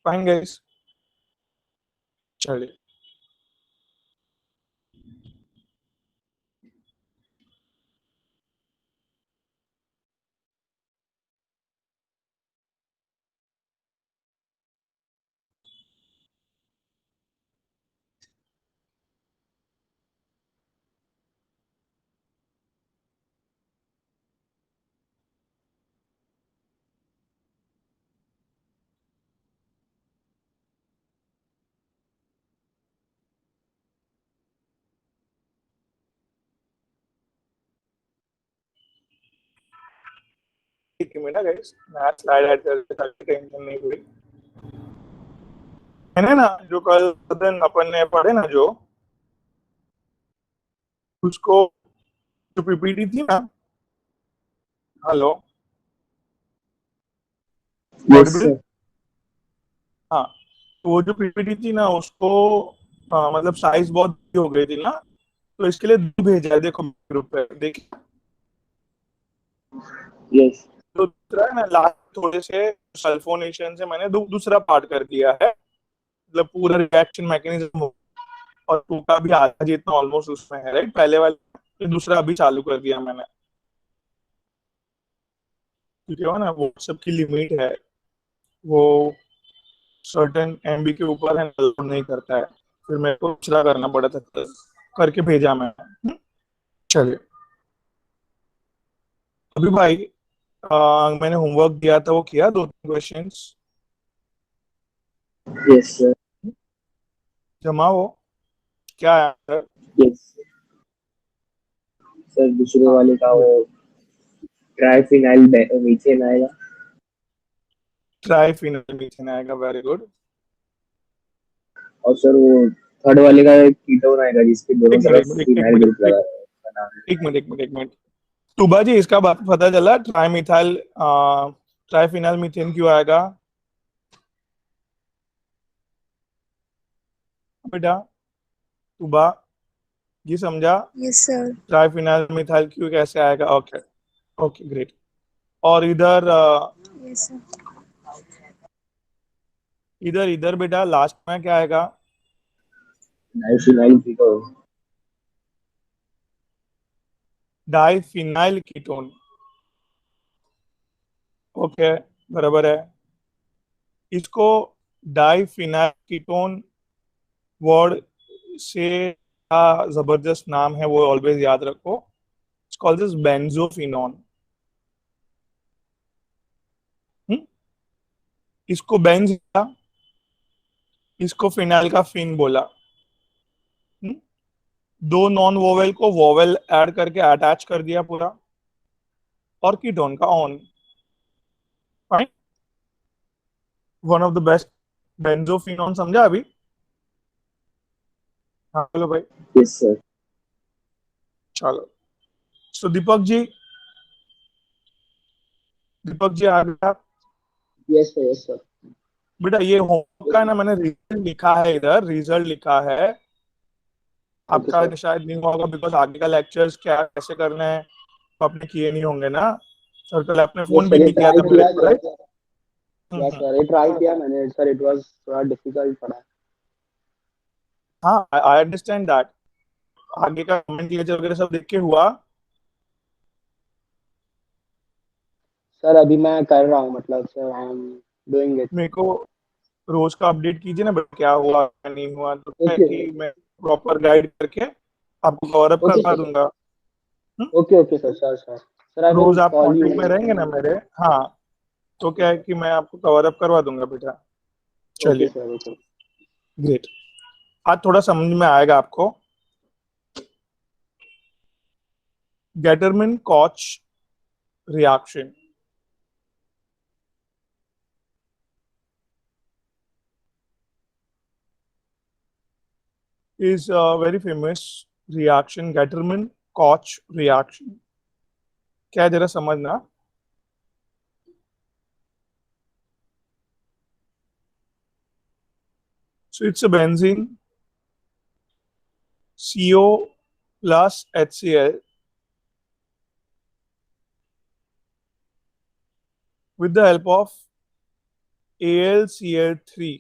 Fine guys, चलिए। एक minute guys, मैं स्लाइड ऐड करके ताकि टेंशन नहीं हुई। मैंने ना जो कल दिन अपन ने पढ़े ना, जो उसको जो पीपीटी थी ना, हेलो, यस ऑडिबल? सर। हाँ, तो वो जो पीपीटी थी ना उसको मतलब साइज बहुत बड़ी हो गई थी ना, तो इसके लिए दो भेजा है, देखो ग्रुप पे देखिए। यस तो दूसरा है ना, लास्ट थोड़े से सल्फोनेशन से मैंने दूसरा पार्ट कर दिया है, मतलब पूरा रिएक्शन मैकेनिज्म, और टू का भी आधा जितना ऑलमोस्ट उसमें है, राइट? पहले वाले दूसरा अभी चालू कर दिया मैंने, क्योंकि वो ना व्हाट्सएप की लिमिट है, वो सर्टेन एमबी के ऊपर है, लोड नहीं करता है, फिर मेरे को दूसरा करना पड़ा था, तो करके भेजा मैंने। चलिए, अभी भाई मैंने होमवर्क दिया था, वो किया 2-3 क्वेश्चंस यस सर। जमा, वो क्या है आंसर? यस सर, दूसरे हाँ, वाले का गुड। वो ट्राइफिनाइल मीथेन आएगा। ट्राइफिनल मीथेन आएगा, वेरी गुड। और सर वो थर्ड वाले का एक कीटोन आएगा जिसके दोनों एक तरफ मिनट एक फिनाइल मिनट ग्रुप एक लगा बना है। एक मिनट एक मिनट एक मिनट तुबा जी, इसका बात पता चला, ट्राइमिथाइल ट्राइफिनल मीथेन क्यों आएगा बेटा? तुबा जी समझा? Yes sir. ट्राइफिनल मिथाइल क्यों कैसे आएगा? Okay, okay, great. और इधर यस सर। इधर इधर बेटा, लास्ट में क्या आएगा? Diphenyl ketone. Diphenyl ketone. Okay, बराबर है। इसको डाइफिनाइल कीटोन वर्ड से क्या जबरदस्त नाम है, वो ऑलवेज याद रखो। It's called this benzophenone. इसको बेंज बोला, इसको फिनाइल का फिन बोला। हम्म? दो नॉन वोवेल को वोवेल ऐड करके अटैच कर दिया पूरा, और कीटोन का on. Fine, one of the best. Benzophenone समझा अभी? हाँ, चलो भाई, यस सर। चलो। सो दीपक जी आ गया यस सर। Yes sir. बेटा। ये होमवर्क का ना, मैंने रिजल्ट लिखा है, इधर रिजल्ट लिखा है। ओके आपका सर। शायद नहीं होगा, बिकॉज आगे का लेक्चर्स क्या कैसे करना है तो आपने किए नहीं होंगे ना। सर कल आपने यस फोन भी सर, ये नहीं किया ट्राई था मेरे किया को, सर। राइट? यस सर, ये ट्राई किया मैंने सर, इट वाज थोड़ा डिफिकल्ट पड़ा। हाँ, आई अंडरस्टैंड दैट। आगे का कमेंट लेक्चर वगैरह सब देख के हुआ? सर अभी मैं कर रहा हूँ, मतलब sir I am doing it. मेरे को रोज का अपडेट कीजिए ना बेटा, क्या हुआ क्या नहीं हुआ, तो क्या है ओके कि मैं प्रॉपर गाइड करके आपको कवर अप ओके करवा सर। दूंगा। Hmm? Okay okay sir, sure sir. Sir I will rose आप कॉल कांटेक्ट यू। में रहेंगे ना मेरे? हाँ, तो क्या है कि मैं आपको कवर अप करवा दूंगा बेटा। ओके चलिए, सर। ओके। ग्रेट। आज थोड़ा समझ में आएगा आपको। गेटरमिन कॉच reaction is a very famous reaction, Gatterman Koch reaction. क्या है जरा समझना। So it's a benzene CO plus HCl with the help of AlCl3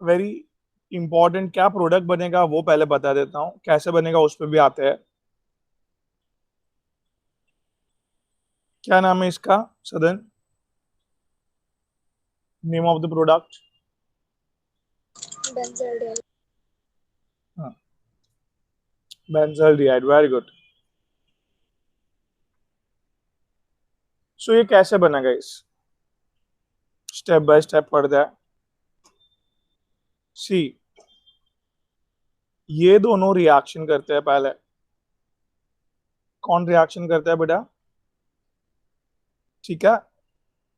very important. क्या प्रोडक्ट बनेगा वो पहले बता देता हूं, कैसे बनेगा उस पर भी आते हैं। क्या नाम है इसका सदन? Name of the product? Benzaldehyde. हाँ, बेंजल्डिहाइड, वेरी गुड। सो ये कैसे बनेगा, इस स्टेप बाय स्टेप पढ़ते हैं। सी, ये दोनों रिएक्शन करते हैं पहले। कौन रिएक्शन करता है बेटा? ठीक है।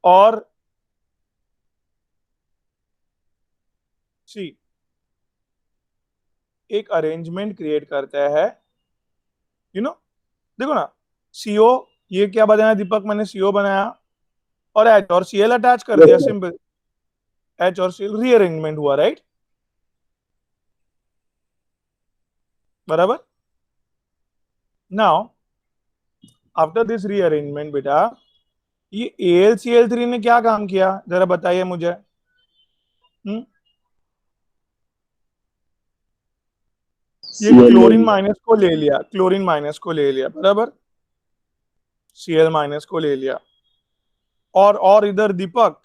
और सी, एक अरेंजमेंट क्रिएट करता है, यू नो। देखो ना, सीओ, ये क्या बनाया दीपक? मैंने सीओ बनाया और एच और सीएल अटैच कर Yes, दिया, sir. सिंपल। एच और सीएल रीअरेंजमेंट हुआ, राइट? बराबर। नाउ आफ्टर दिस रीअरेंजमेंट बेटा, ये AlCl3 ने क्या काम किया जरा बताइए मुझे। ये Cl ले क्लोरीन लिया। माइनस को ले लिया, क्लोरीन माइनस को ले लिया, बराबर। Cl माइनस को ले लिया। और इधर दीपक,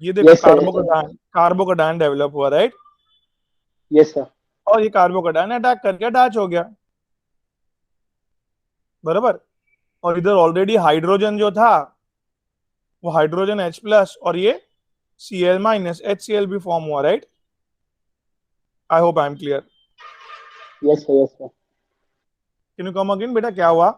ये देखो Yes, sir. Yes, sir. Carbocation, carbocation develop हुआ, राइट? Yes, sir. और ये कार्बोकटायन अटैक करके अटैच हो गया, बराबर। और इधर ऑलरेडी हाइड्रोजन जो था वो हाइड्रोजन H+ और ये Cl माइनस HCl भी फॉर्म हुआ, right? I hope I am clear. Yes, sir. Yes, sir. Can you come again बेटा, क्या हुआ?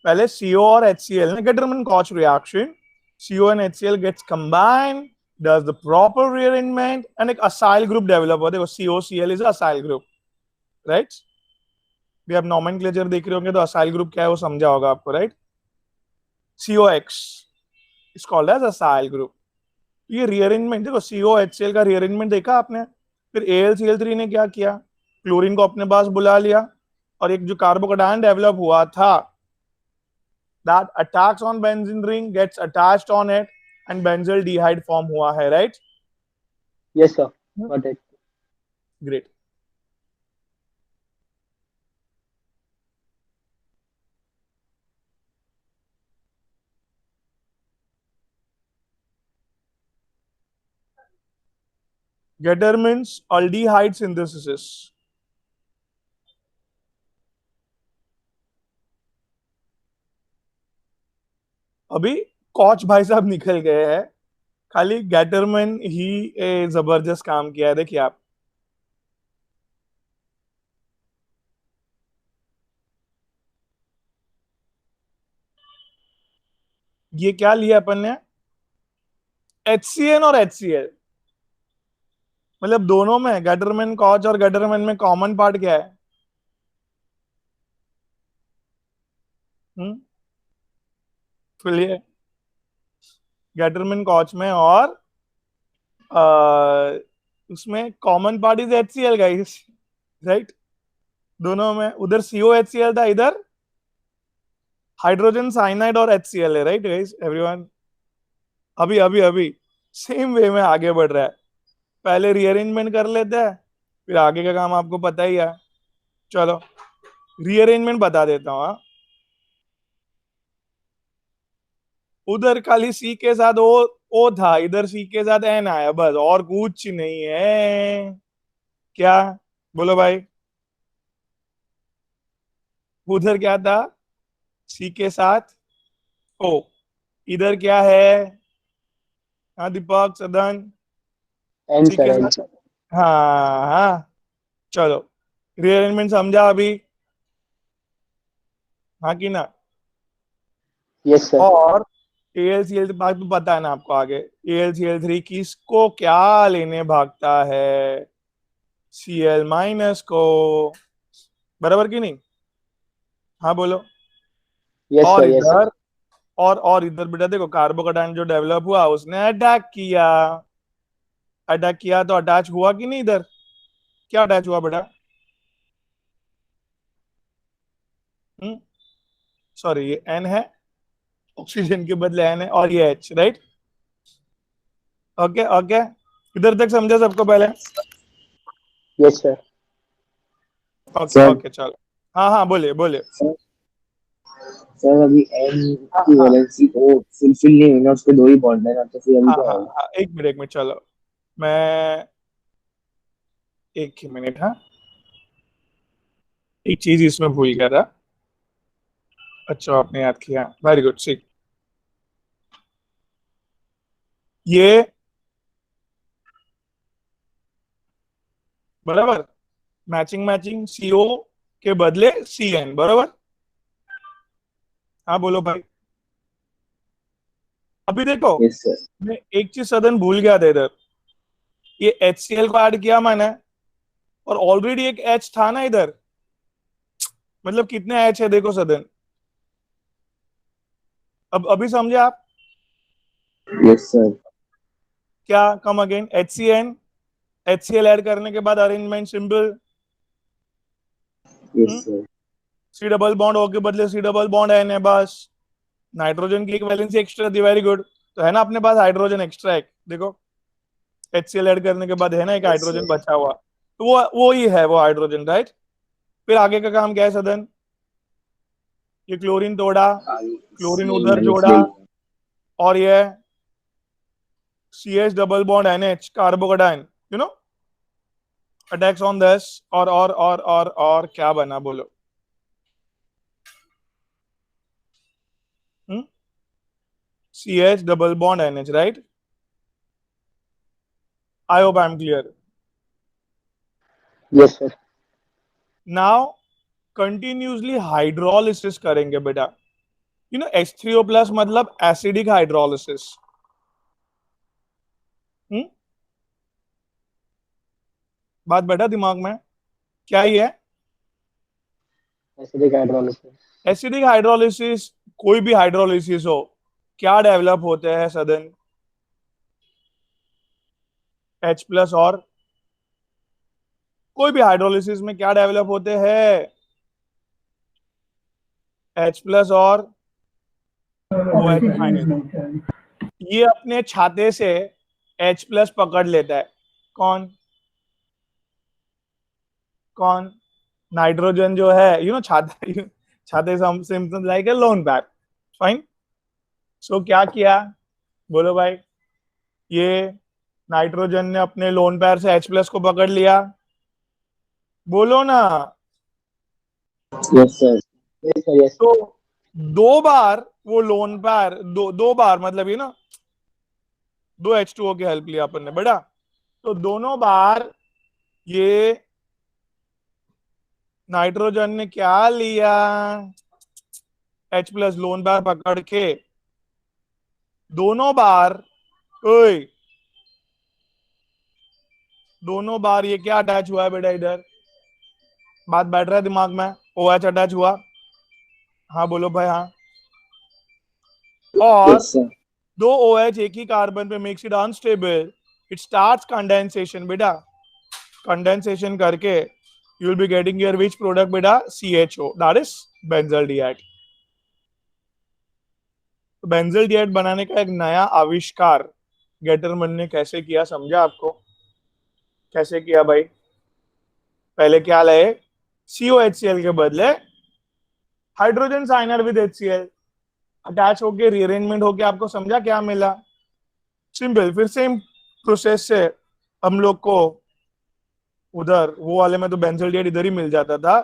पहले CO और HCl ने determine Koch reaction, CO and HCl gets combined, does the proper rearrangement and एक acyl group develop हुआ। देखो COCl is a acyl group, right? भी आप nomenclature देख रहे होंगे तो acyl group क्या है वो समझा होगा आपको, right? COX is called as acyl group। ये rearrangement देखो, CO HCl का rearrangement देखा आपने। फिर AlCl3 ने क्या किया? क्लोरीन को अपने पास बुला लिया और एक जो कार्बोकटायन डेवलप हुआ था that attacks on benzene ring gets attached on it and benzaldehyde form हुआ है, right? Yes, sir. Got it. Great. Determines aldehyde synthesis। अभी कॉच भाई साहब निकल गए हैं, खाली गेटरमैन ही जबरदस्त काम किया है। देखिए आप, ये क्या लिया अपन ने? HCN और HCl, मतलब दोनों में गेटरमैन कॉच और गेटरमैन में कॉमन पार्ट क्या है? हम्म गेटरमैन कॉच में और उसमें common part is HCl guys, right? दोनों में, उधर COHCl था, इधर हाइड्रोजन साइनाइड और HCl है, राइट गाइस एवरीवन? अभी अभी अभी सेम वे में आगे बढ़ रहा है। पहले रीअरेंजमेंट कर लेते हैं, फिर आगे का काम आपको पता ही है। चलो रीअरेंजमेंट बता देता हूँ। हाँ, उधर खाली C के साथ O था, इधर C के साथ N आया, बस और कुछ नहीं है। क्या बोलो भाई? उधर क्या था? C के साथ O, इधर क्या है? हाँ दीपक सदन, N, C sir. के N, साथ। sir. हाँ हाँ, चलो रीअरेंजमेंट समझा अभी, हाँ कि ना? Yes, sir. और AlCl बात तो पता है ना आपको आगे। AlCl3 किसको क्या लेने भागता है? Cl माइनस को, बराबर की नहीं? हाँ बोलो। Yes, और sir. Yes, sir. इधर, और इधर बेटा देखो, कार्बोकटायन जो डेवलप हुआ उसने अटैक किया, अटैक किया तो अटैच हुआ कि नहीं इधर? क्या अटैच हुआ बेटा? सॉरी, ये एन है, ऑक्सीजन के बदले एन है, और ये एच, राइट? ओके ओके, इधर तक समझा सबको पहले? Yes sir. Okay sir okay, चलो। हाँ हाँ, बोलिए बोलिए। सर सर अभी एन हाँ की हाँ वैलेंसी को फुलफिल नहीं हुई ना, उसके दो ही बॉन्ड है ना, तो फिर अभी हाँ क्या हाँ होगा? हाँ, एक मिनट, चलो। मैं एक ही मिनट, हाँ, एक चीज इसमें भूल गया था। अच्छा, आपने याद किया, वेरी गुड। सी, ये बराबर, मैचिंग मैचिंग, सीओ के बदले सी एन, बराबर? हाँ बोलो भाई। अभी देखो, यस सर। मैं एक चीज सदन भूल गया था इधर। ये एच सी एल को ऐड किया मैंने, और ऑलरेडी एक एच था ना इधर। मतलब कितने एच है देखो सदन। अब अभी समझे आप? Yes sir. क्या? Come again, H C N, H C L add करने के बाद arrangement simple. Yes sir. C double bond O के बदले सी डबल बॉन्ड एन है, बस। नाइट्रोजन की एक वैलेंसी एक्स्ट्रा दी, वेरी गुड। तो है ना अपने पास हाइड्रोजन एक्स्ट्रा एक, देखो। HCl ऐड करने के बाद है ना एक यस हाइड्रोजन सर। बचा हुआ, तो वो ही है वो हाइड्रोजन, राइट? फिर आगे का काम क्या है सदन? ये क्लोरीन तोड़ा, क्लोरीन उधर जोड़ा, NaCl। और ये CH double bond NH carbocation, you know, attacks on this, और क्या बना बोलो? CH double bond NH, right? I hope I am clear. Yes sir. Now continuously hydrolysis करेंगे बेटा। यू नो H3O प्लस मतलब एसिडिक हाइड्रोलिसिस। बात बैठा दिमाग में? क्या ही है? Acidic hydrolysis. एसिडिक हाइड्रोलिसिस, कोई भी हाइड्रोलिसिस हो, क्या डेवलप होते हैं सदन? H प्लस, और कोई भी हाइड्रोलिसिस में क्या डेवलप होते हैं? H प्लस और OH माइनस। ये अपने छाते से H प्लस पकड़ लेता है। कौन? कौन? नाइट्रोजन जो है, यू नो, छाते छाते सिम्पटम्स लाइक ए लोन पैर। फाइन। सो क्या किया बोलो भाई? ये नाइट्रोजन ने अपने लोन पैर से H प्लस को पकड़ लिया, बोलो ना। Yes sir. Yes sir. Yes तो सर। दो बार वो लोन पैर, दो दो बार, मतलब ये ना, दो H2O की हेल्प लिया अपन ने बेटा। तो दोनों बार ये नाइट्रोजन ने क्या लिया? H प्लस लोन पैर पकड़ के दोनों बार, ओए, दोनों बार ये क्या अटैच हुआ है बेटा इधर? बात बैठ रहा है दिमाग में? OH अटैच हुआ, हाँ बोलो भाई, हाँ। और यस सर। दो OH एक ही कार्बन पे makes it unstable, it starts condensation बेटा। कंडेंसेशन करके you will be getting your which product बेटा? CHO, that is benzaldehyde. तो बेंजल्डिहाइड बनाने का एक नया आविष्कार गेटरमैन ने कैसे किया, समझा आपको? कैसे किया भाई? पहले क्या लाए? COHCl के बदले hydrogen signer with HCl attach होके रीअरेंजमेंट होके, आपको समझा क्या मिला? सिंपल। फिर सेम प्रोसेस से हम लोग को उधर वो वाले में तो बेंजल्डिहाइड इधर ही मिल जाता था,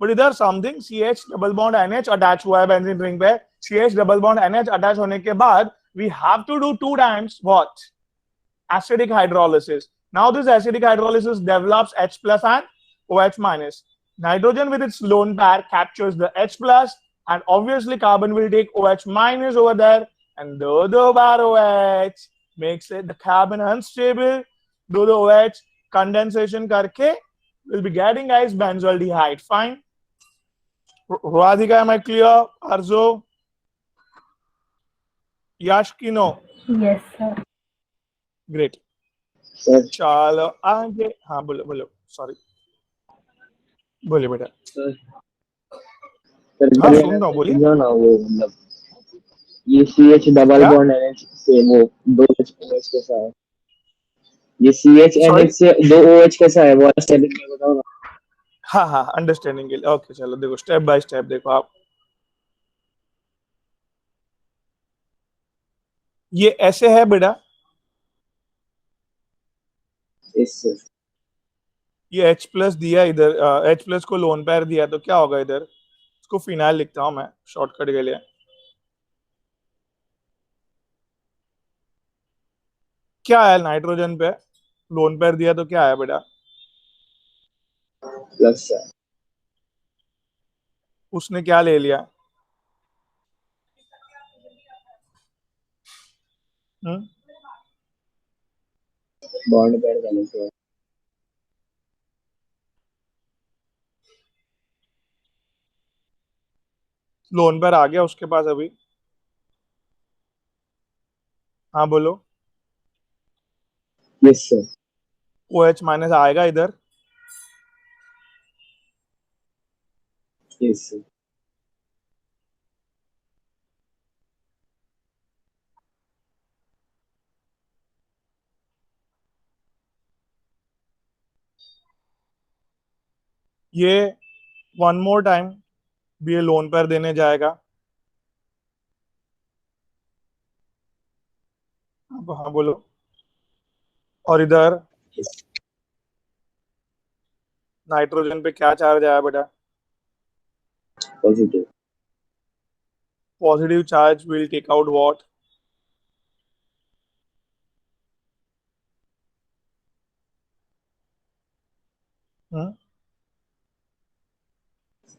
बट इधर something CH double bond NH attach हुआ है बेंजीन रिंग पे। CH double bond NH attach होने के बाद we have to do two times what? Acidic hydrolysis. Now this acidic hydrolysis develops H plus and OH minus. Nitrogen with its lone pair captures the H plus, and obviously carbon will take OH minus over there, and the bar OH makes it the carbon unstable. The OH condensation करके will be getting guys benzaldehyde. Fine. Radhika, am I clear? Arzo, Yashkino, Yes, sir. great. Sir चलो आगे, हाँ बोलो बोलो, sorry. बोलिए बेटा। Sir sir हाँ, इधर है सुन ना रहा हूँ, सर, बोलिए। जो ना वो मतलब ये सी एच डबल क्या? बॉन्ड एन एच से वो दो एच कैसा है? ये C H N sorry. H से दो ओ एच कैसा है? वो स्टेबिलिटी में बताओ ना। हाँ हाँ, अंडरस्टैंडिंग के लिए ओके, चलो देखो स्टेप बाय स्टेप देखो आप। ये ऐसे है बेटा, इससे ये H प्लस दिया इधर, H प्लस को लोन पेयर दिया तो क्या होगा इधर, इसको फिनाइल लिखता हूं मैं शॉर्टकट के लिए। क्या है नाइट्रोजन पे लोन पेयर दिया तो क्या है बेटा? प्लस है। उसने क्या ले लिया? हम्म? बॉन्ड पेयर का लेते हैं। लोन पेयर आ गया उसके पास अभी। हाँ बोलो। Yes sir. O H minus आएगा इधर। Yes sir. ये वन मोर टाइम भी ये लोन पेयर देने जाएगा। हाँ बोलो। और इधर नाइट्रोजन पे क्या चार्ज आया बेटा? Positive. Positive charge will take out what?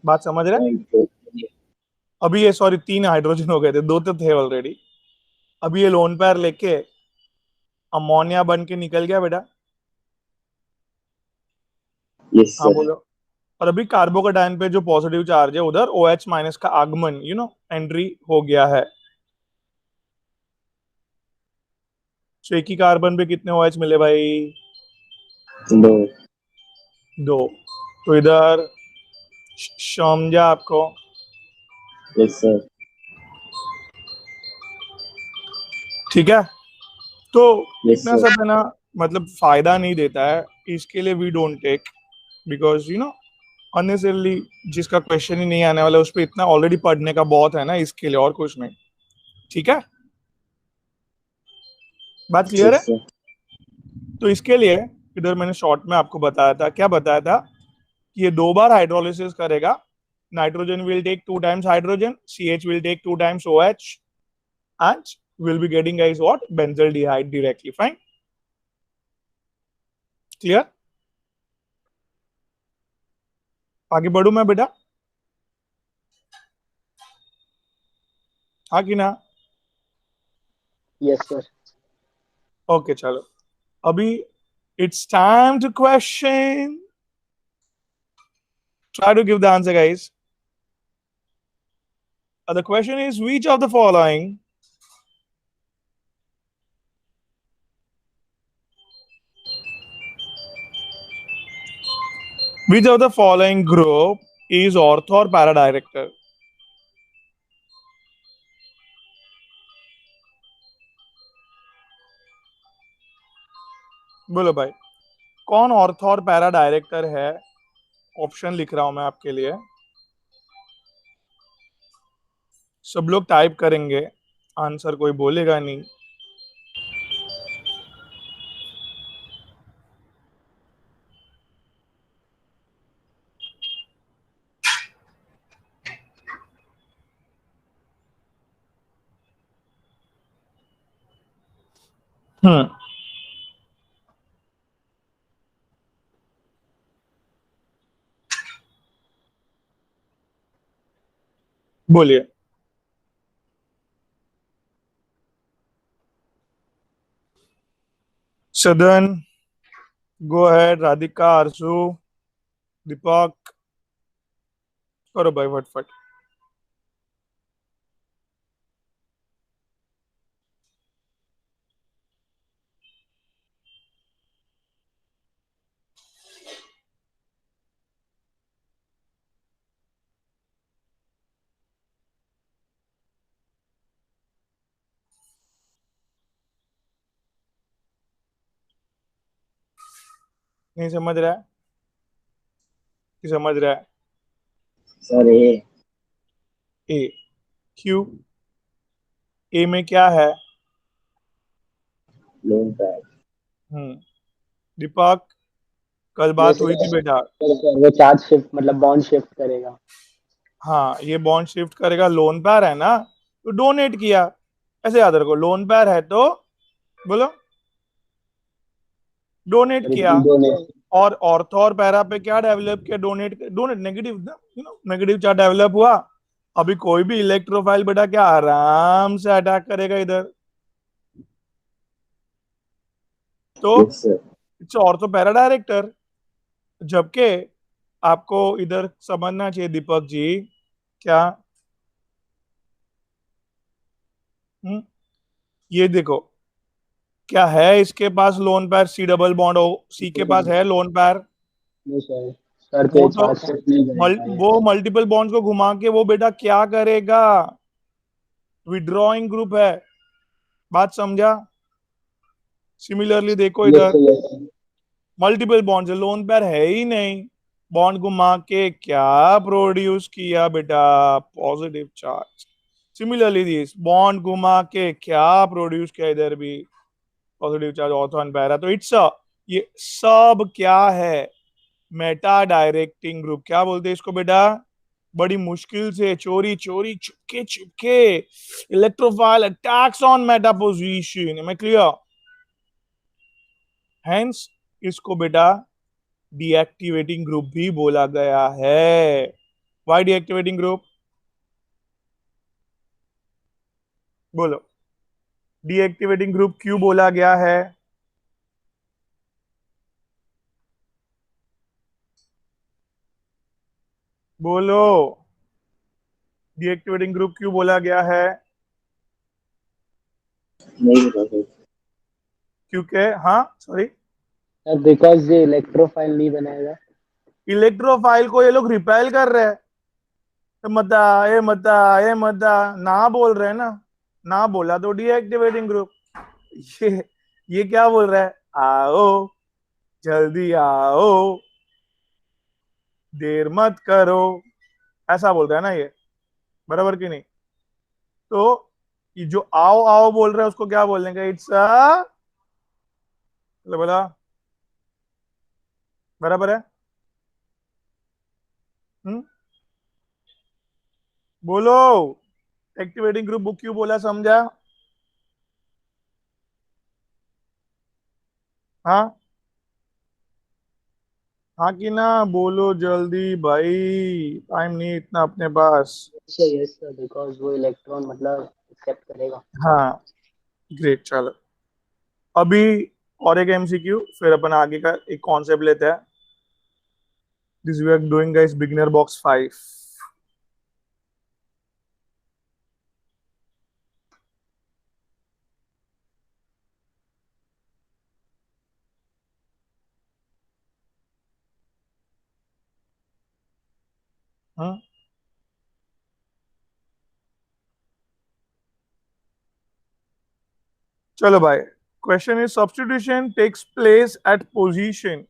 बात समझ रहे? Point four. अभी ये सॉरी तीन हाइड्रोजन हो गए थे, दो तो थे ऑलरेडी। अभी ये लोन पेयर लेके अमोनिया बन के निकल गया बेटा। यस हाँ सर। बोलो। और अभी कार्बोकेटाइन पे जो पॉजिटिव चार्ज है उधर ओ एच माइनस का आगमन एंट्री हो गया है। तो एक ही कार्बन पे कितने ओ एच मिले भाई? दो। दो। तो इधर समझा आपको? Yes sir. ठीक है। तो यस इतना सर। सब है ना, मतलब फायदा नहीं देता है। इसके लिए we don't take, because unnecessarily जिसका क्वेश्चन ही नहीं आने वाला उस पर इतना ऑलरेडी पढ़ने का बहुत है ना, इसके लिए और कुछ नहीं। ठीक है, बात क्लियर यस है? सर। तो इसके लिए इधर मैंने शॉर्ट में आपको बताया था, क्या बताया था कि ये दो बार हाइड्रोलिसिस करेगा। Nitrogen will take two times hydrogen, C H will take two times O H, and will be getting guys what, benzaldehyde directly. Fine, clear? आगे बढ़ू मैं बेटा? हाँ कि ना? Yes sir. ओके चलो, अभी it's time to question. Try to give the answer, guys. The question is which of the following group is ortho or para director? बोलो भाई, कौन ऑर्थो और पैरा डायरेक्टर है? ऑप्शन लिख रहा हूं मैं आपके लिए, सब लोग टाइप करेंगे, आंसर कोई बोलेगा नहीं। हम्म, बोलिए। सदन, गो अहेड, राधिका, आरजू, दीपक, करो भाई फटफट। नहीं समझ रहा है कि समझ रहा है? सर ए। ए। क्यों? ए में क्या है? Loan pad. दीपक, कल ये बात सर हुई थी बेटा। वो चार्ज शिफ्ट मतलब बॉन्ड शिफ्ट करेगा। हाँ, ये बॉन्ड शिफ्ट करेगा, लोन पैर है ना, तो डोनेट किया, ऐसे याद रखो, लोन पैर है तो बोलो डोनेट और किया। इसमें डोनेट। और ऑर्थो और पैरा पे क्या डेवलप किया? डोनेट। डोनेट नेगेटिव ना, नेगेटिव चार्ज डेवलप हुआ। अभी कोई भी इलेक्ट्रोफाइल बेटा क्या आराम से अटैक करेगा इधर, तो yes sir. It's ortho para director. जबकि आपको इधर समझना चाहिए दीपक जी, क्या? हम्म ये देखो, क्या है इसके पास लोन पैर? सी डबल बॉन्ड हो, सी के पास है लोन पैर। नहीं सर, सर वो पे तो चार्ज शिफ्ट नहीं करेगा ये। वो मल्टीपल बॉन्ड्स को घुमा के वो बेटा क्या करेगा? विड्रॉइंग ग्रुप है। बात समझा? सिमिलरली देखो यस इधर, sir, yes sir. Multiple bonds, lone pair है ही नहीं, बॉन्ड घुमा के क्या प्रोड्यूस किया बेटा? Positive charge. Similarly this bond घुमा के क्या प्रोड्यूस किया? इधर भी positive charge, ortho and para. तो इट्स ये सब क्या है? Meta directing group. क्या बोलते हैं इसको बेटा? बड़ी मुश्किल से चोरी चोरी Chupke Chupke electrophile attacks on Meta position. मैं क्लियर? हेंस इसको बेटा डीएक्टिवेटिंग ग्रुप भी बोला गया है। Why deactivating group? बोलो, डीएक्टिवेटिंग ग्रुप क्यों बोला गया है? बोलो, डीएक्टिवेटिंग ग्रुप क्यों बोला गया है? नहीं पता सर। क्योंकि, हाँ सॉरी, सर बिकॉज ये इलेक्ट्रोफाइल नहीं बनाएगा। इलेक्ट्रोफाइल को ये लोग रिपेल कर रहे हैं। मता ये मता ये मता ना बोल रहे हैं ना, ना बोला तो डीएक्टिवेटिंग ग्रुप। ये ये क्या बोल रहा है? आओ, जल्दी आओ, देर मत करो, ऐसा बोल रहा है ना ये, बराबर की नहीं? तो ये जो आओ आओ बोल रहे हैं उसको क्या बोलेंगे? इट्स अ, बोला, बराबर है? हम्म बोलो, एक्टिवेटिंग ग्रुप बुक क्यों बोला, समझा? हाँ, हाँ कि ना? बोलो जल्दी भाई, टाइम नहीं इतना अपने पास। यस सर, बिकॉज वो इलेक्ट्रॉन मतलब एक्सेप्ट करेगा। हाँ, ग्रेट, चलो अभी और एक एमसीक्यू, फिर अपन आगे का एक कॉन्सेप्ट लेते हैं। This we are doing guys beginner box 5। हाँ, चलो भाई, question is substitution takes place at position.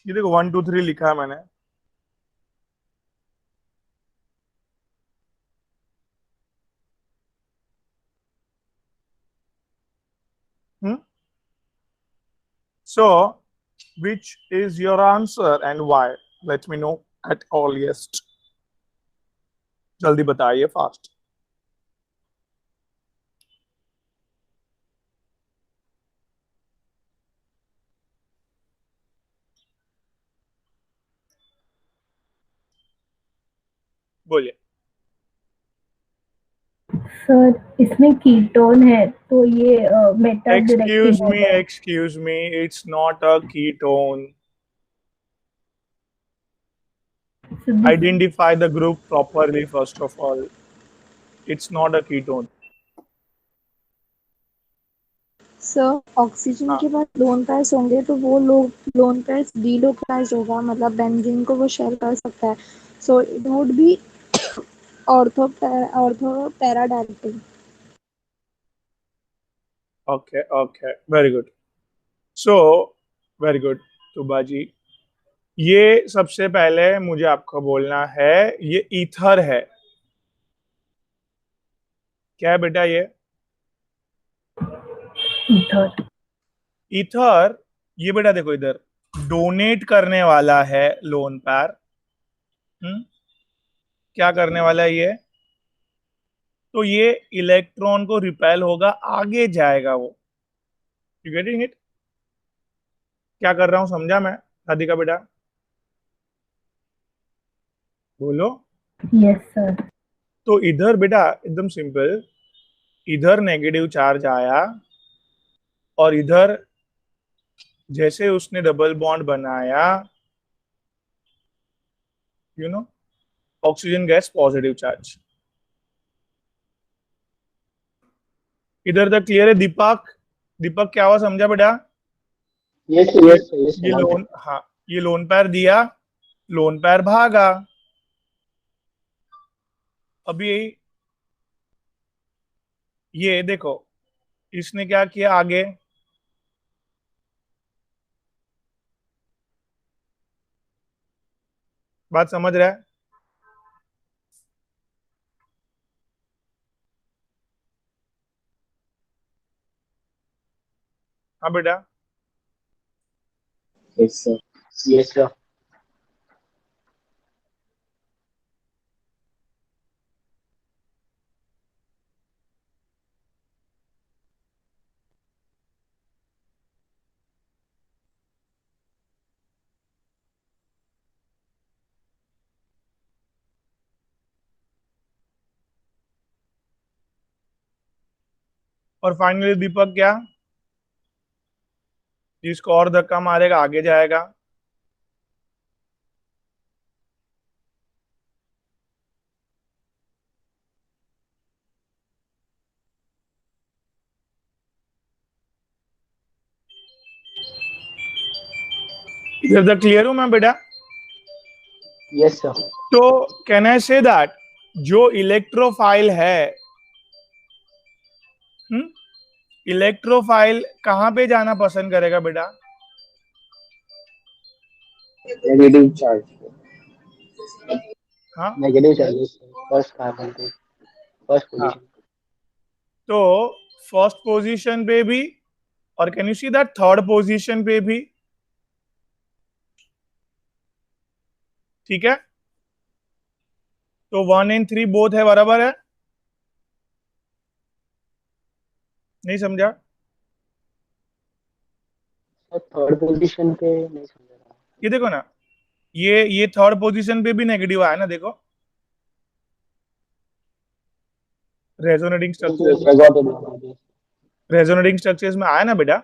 ये देखो 1 2 3 लिखा है मैंने। So, which is your answer and why? Let me know at earliest. जल्दी बताइए, फास्ट। बोलिए। सर इसमें कीटोन है तो ये मेटा डायरेक्टिंग होगा। Excuse me, it's not a ketone. So this, Identify the group properly first of all. It's not a ketone. Sir oxygen हाँ के बाद लोन पेयर्स होंगे तो वो लोग लोन पेयर्स डीलोकलाइज होगा, मतलब बेंजीन को वो शेयर कर सकता है, so it would be ortho para directing. Okay okay very good. So very good Tuba ji. ये सबसे पहले मुझे आपको बोलना है, ये ईथर है। क्या है बेटा ये? ईथर। ईथर, ये बेटा देखो इधर, डोनेट करने वाला है लोन पैर। क्या करने वाला है ये? तो ये इलेक्ट्रॉन को रिपेल होगा, आगे जाएगा वो। You getting it? क्या कर रहा हूं समझा मैं? राधिका बेटा बोलो। Yes sir. तो इधर बेटा एकदम सिंपल, इधर नेगेटिव चार्ज आया और इधर जैसे उसने डबल बॉन्ड बनाया, you know, oxygen gas positive charge. इधर तक क्लियर है दीपक? दीपक क्या हुआ समझा बेटा? यस ये यस यस ये लोन, हाँ, ये लोन पैर दिया, लोन पैर भागा। अभी ये देखो, इसने क्या किया आगे? बात समझ रहा है? हाँ बेटा। Yes sir. Yes sir. और फाइनली दीपक क्या, जिसको और धक्का मारेगा आगे जाएगा। इधर तक क्लियर हूं मैं बेटा? Yes sir. तो कैन आई से दैट जो इलेक्ट्रोफाइल है, इलेक्ट्रोफाइल कहां पे जाना पसंद करेगा बेटा? Negative charge. हाँ नेगेटिव चार्जेस फर्स्ट कार्बन पे, फर्स्ट हाँ। पोजीशन। तो फर्स्ट पोजीशन पे भी, और can you see that third position पे भी। ठीक है, तो 1 and 3 बोथ है, बराबर है? नहीं समझा? सर थर्ड पोजीशन पे नहीं समझ रहा। ये देखो ना, ये थर्ड पोजीशन पे भी नेगेटिव आया ना, देखो रेजोनेटिंग यस स्ट्रक्चर्स यस में। I got it. Resonating structures में आया ना बेटा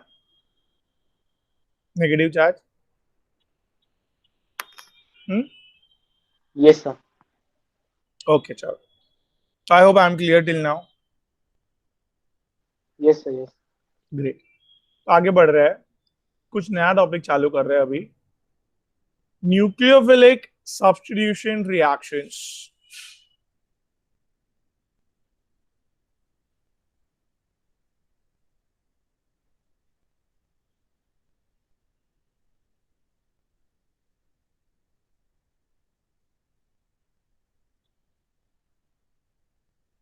negative charge? Yes sir. Okay चलो, I hope I am clear till now. Yes sir yes. Great. आगे बढ़ रहे हैं, कुछ नया टॉपिक चालू कर रहे हैं अभी, nucleophilic substitution reactions.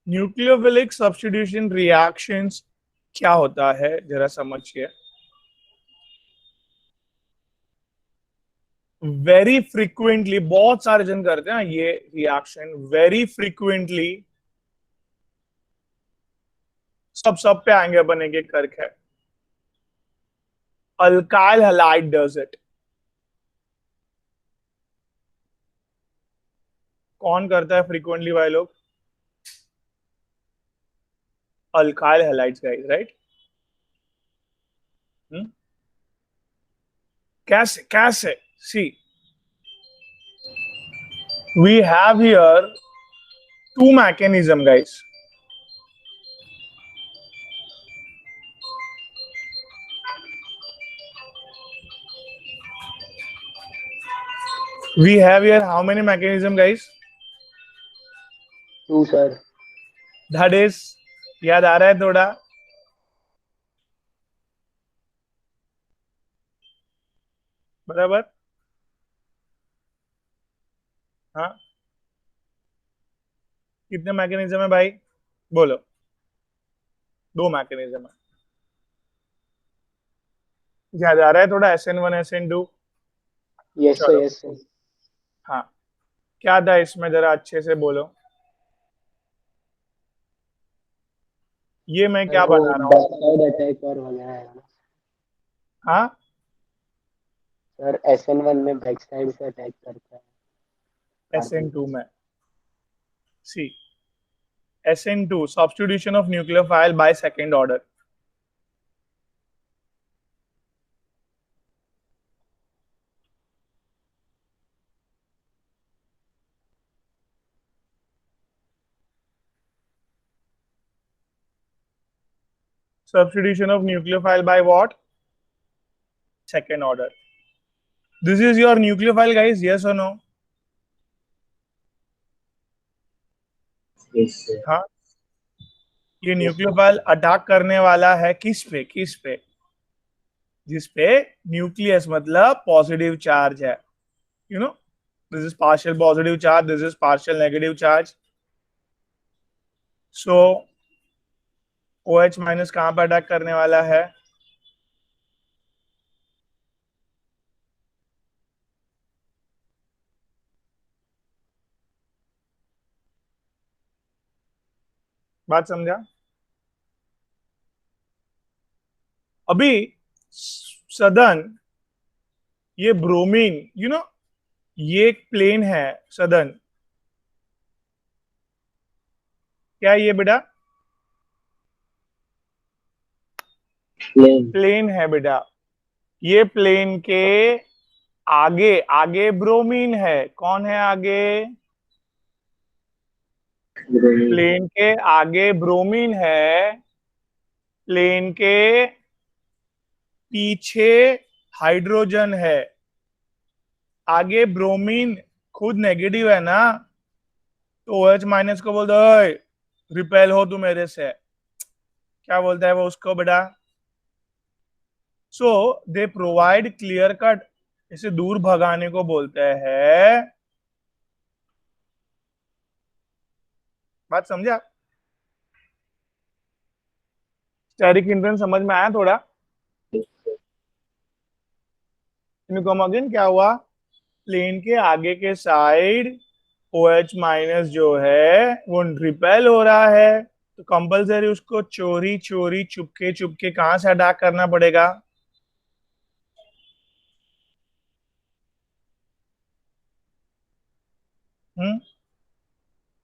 Nucleophilic substitution reactions क्या होता है जरा समझिए। वेरी फ्रीक्वेंटली, बहुत सारे जन करते हैं ये रिएक्शन, वेरी फ्रीक्वेंटली, सब पे आएंगे अपन एक एक करके। Alkyl halide does it. कौन करता है फ्रीक्वेंटली भाई लोग? Alkyl halides guys, right? कैसे कैसे? सी, we have here two mechanism guys. We have here how many mechanism, guys? 2 sir. That is, याद आ रहा है थोड़ा? बराबर? हाँ, कितने मैकेनिज्म है भाई? बोलो। 2 मैकेनिज्म है। याद आ रहा है थोड़ा? SN1 SN2? Yes sir, चलो, yes sir. हाँ, क्या था इसमें, जरा अच्छे से बोलो। ये मैं सर क्या वो बना रहा हूँ? बैक साइड अटैक और वगैरह है ना हाँ, सर, SN1 में बैक साइड से अटैक करता है कार्बन SN2 पे। में। सी, SN2 substitution of nucleophile by second order. Substitution of nucleophile by what? Second order. This is your nucleophile, guys, yes or no? Yes, sir. हाँ, ये Yes sir. Nucleophile attack करने वाला है किस पे? किस पे? जिस पे न्यूक्लियस मतलब पॉजिटिव चार्ज है। You know, this is partial positive charge, this is partial negative charge. So OH minus कहाँ पे अटैक करने वाला है? बात समझा? अभी सदन, ये ब्रोमीन, ये एक प्लेन है सदन। क्या है ये बेटा? Plane. प्लेन है बेटा। ये प्लेन के आगे आगे ब्रोमीन है। कौन है आगे? Bromine. प्लेन के आगे ब्रोमीन है, प्लेन के पीछे हाइड्रोजन है। आगे ब्रोमीन खुद नेगेटिव है ना, तो OH माइनस को बोल दो रिपेल हो तू मेरे से। क्या बोलता है वो उसको बेटा? सो दे प्रोवाइड क्लियर कट, इसे दूर भगाने को बोलते हैं। बात समझा? स्टेरिक हिंड्रेंस समझ में आया थोड़ा? कम अगेन, क्या हुआ? प्लेन के आगे के साइड OH माइनस जो है वो रिपेल हो रहा है, तो कंपलसरी उसको चोरी चोरी चुपके चुपके कहां से अटैक करना पड़ेगा?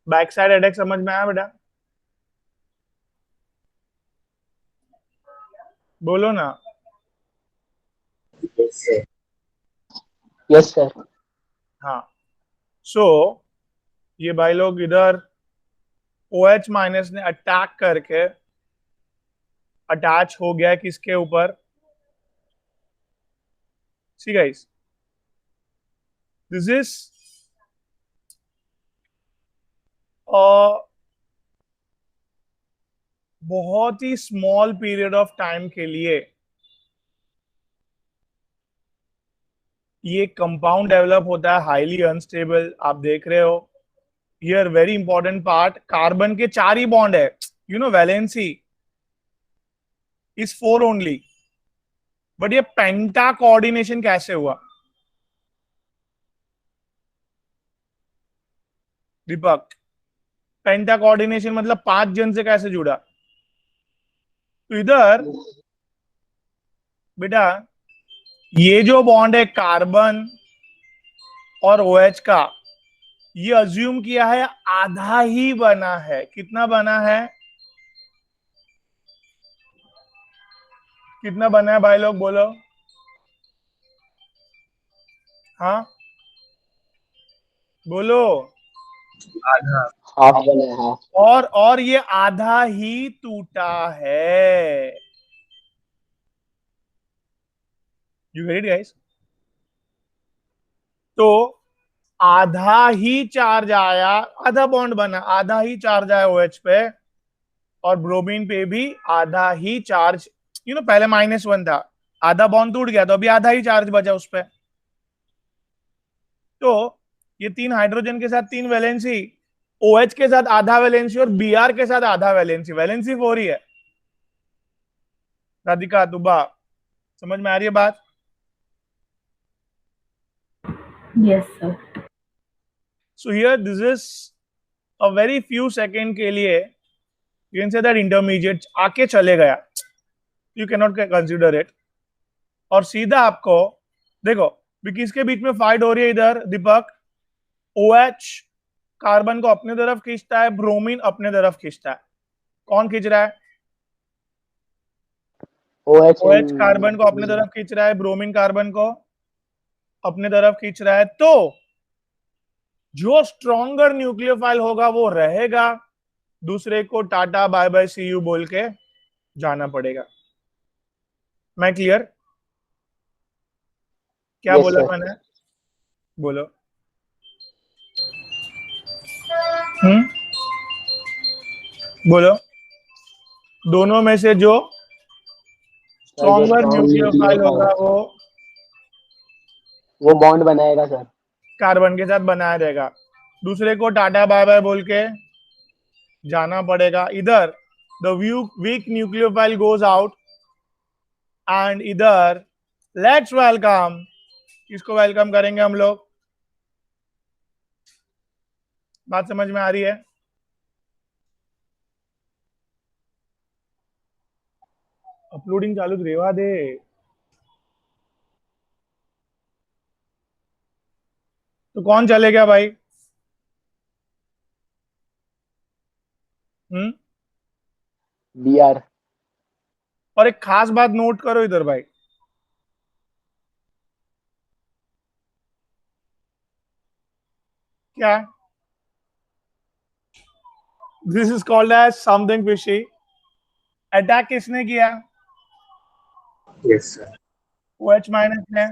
बैक साइड अटैक समझ में आया बेटा? बोलो ना। Yes, sir. Yes sir. हाँ, सो ये भाई लोग इधर OH माइनस ने अटैक करके अटैच हो गया किसके ऊपर? सी गाइस, दिस इज बहुत ही स्मॉल पीरियड ऑफ टाइम के लिए ये कंपाउंड डेवलप होता है, हाईली अनस्टेबल। आप देख रहे हो here, very important part, carbon के 4 ही बॉन्ड है। वैलेंसी इज 4 ओनली, बट ये पेंटा कोऑर्डिनेशन कैसे हुआ दीपक? पेंटा कोऑर्डिनेशन मतलब 5 जन से कैसे जुड़ा? तो इधर बेटा ये जो बॉन्ड है कार्बन और OH का, ये अज्यूम किया है आधा ही बना है। कितना बना है? कितना बना है भाई लोग, बोलो। हाँ, बोलो। आधा. हाफ बना है, हाफ। और ये आधा ही टूटा है। You get it guys? तो आधा ही चार्ज आया, आधा बॉन्ड बना, आधा ही चार्ज आया OH पे, और ब्रोमीन पे भी आधा ही चार्ज, पहले -1 था, आधा बॉन्ड टूट गया तो अभी आधा ही चार्ज बचा उस पे। तो ये 3 हाइड्रोजन के साथ 3 वैलेंसी, OH के साथ आधा वैलेंसी और Br के साथ आधा वैलेंसी, वैलेंसी 4 ही है। राधिका, दुबा, समझ में आ रही है बात? Yes sir. So here this is a very few second के लिए you can say that intermediate आके चले गया, you cannot consider it। और सीधा आपको देखो किसके बीच में फाइट हो रही है इधर दीपक, OH कार्बन को अपने तरफ खींचता है, ब्रोमीन अपने तरफ खींचता है। कौन खींच रहा है? OH कार्बन को अपने तरफ खींच रहा है, ब्रोमीन कार्बन को अपने तरफ खींच रहा है। तो जो स्ट्रॉन्गर न्यूक्लियोफाइल होगा वो रहेगा, दूसरे को tata bye bye see you बोल के जाना पड़ेगा। मैं क्लियर? क्या Yes, बोला sir. मैंने? बोलो। बोलो। दोनों में से जो स्ट्रॉन्गर न्यूक्लियोफाइल होगा वो बॉन्ड बनाएगा सर, कार्बन के साथ बनाया रहेगा, दूसरे को टाटा बाय बाय बोल के जाना पड़ेगा। इधर the weak nucleophile goes out and इधर लेट्स वेलकम, किसको वेलकम करेंगे हम लोग? बात समझ में आ रही है? अपलोडिंग चालू रेवा दे। तो कौन चले गया भाई? Br। और एक खास बात नोट करो इधर भाई, क्या? This is called as something fishy. Attack किसने किया? Yes sir. OH माइनस ने।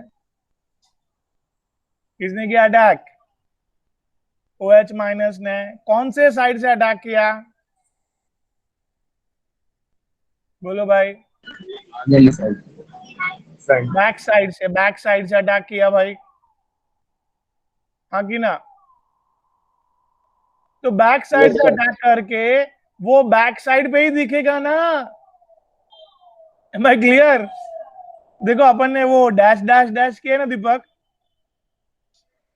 किसने किया अटैक? OH माइनस ने। कौन से साइड से अटैक किया? बोलो भाई। बैक साइड से, बैक साइड से अटैक किया भाई, हाँ कि ना? तो बैक साइड Yes, से sir. अटैक करके वो बैक साइड पे ही दिखेगा ना। Am I clear? देखो अपन ने वो डैश डैश डैश किया ना दीपक,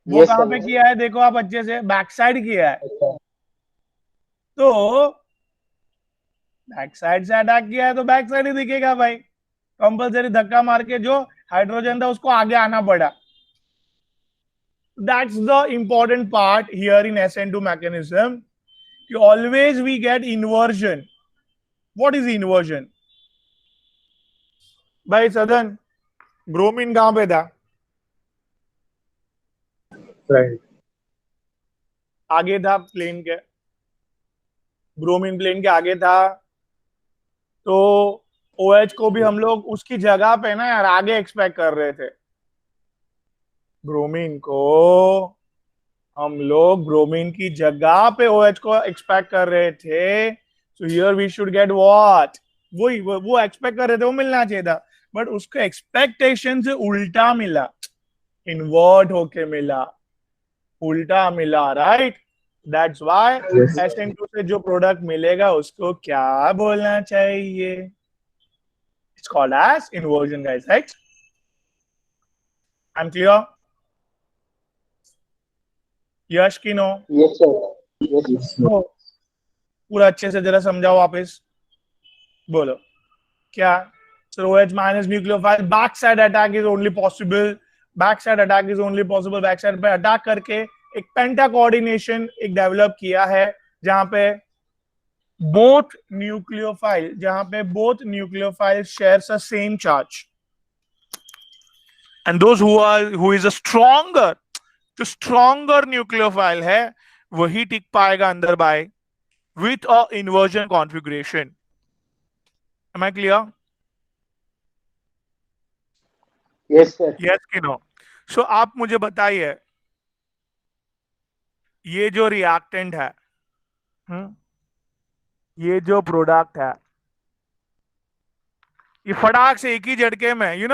वो Yes, कहां sir. पे किया है? देखो आप अच्छे से, बैक साइड किया है। अच्छा, तो बैक साइड से अटैक किया है तो बैक साइड ही दिखेगा भाई। कंपलसरी धक्का मार के जो हाइड्रोजन था उसको आगे आना पड़ा। That's the important part here in SN2 mechanism. Always we get inversion. What is inversion? भाई सदन, ब्रोमीन कहां पे था? आगे था प्लेन के, ब्रोमीन प्लेन के आगे था। तो OH को भी हम लोग उसकी जगह पे ना यार आगे एक्सपेक्ट कर रहे थे। ब्रोमीन को हम लोग ब्रोमीन की जगह पे OH को एक्सपेक्ट कर रहे थे। So here we should get what, वही वो एक्सपेक्ट कर रहे थे, वो मिलना चाहिए था, बट उसको एक्सपेक्टेशन से उल्टा मिला, इन्वर्ट होके मिला, उल्टा मिला, राइट? दैट्स व्हाई SN2 से जो प्रोडक्ट मिलेगा उसको क्या बोलना चाहिए? It's called as inversion guys, right? I am clear? Yes की no? yes, sir. Yes, sir. पूरा अच्छे से जरा समझाओ वापस, बोलो क्या? So OH minus nucleophile backside attack is only possible, backside attack is only possible, backside पे अटैक करके एक पेंटा कोऑर्डिनेशन एक डेवलप किया है जहां पे both nucleophile shares a same charge, and those who is a stronger, जो stronger nucleophile है वही टिक पाएगा अंदर bye with a inversion configuration. Am I clear? Yes, sir. Yes कि no? So आप मुझे बताइए ये जो रिएक्टेंट है, ये जो प्रोडक्ट है, ये फटाक से एक ही झटके में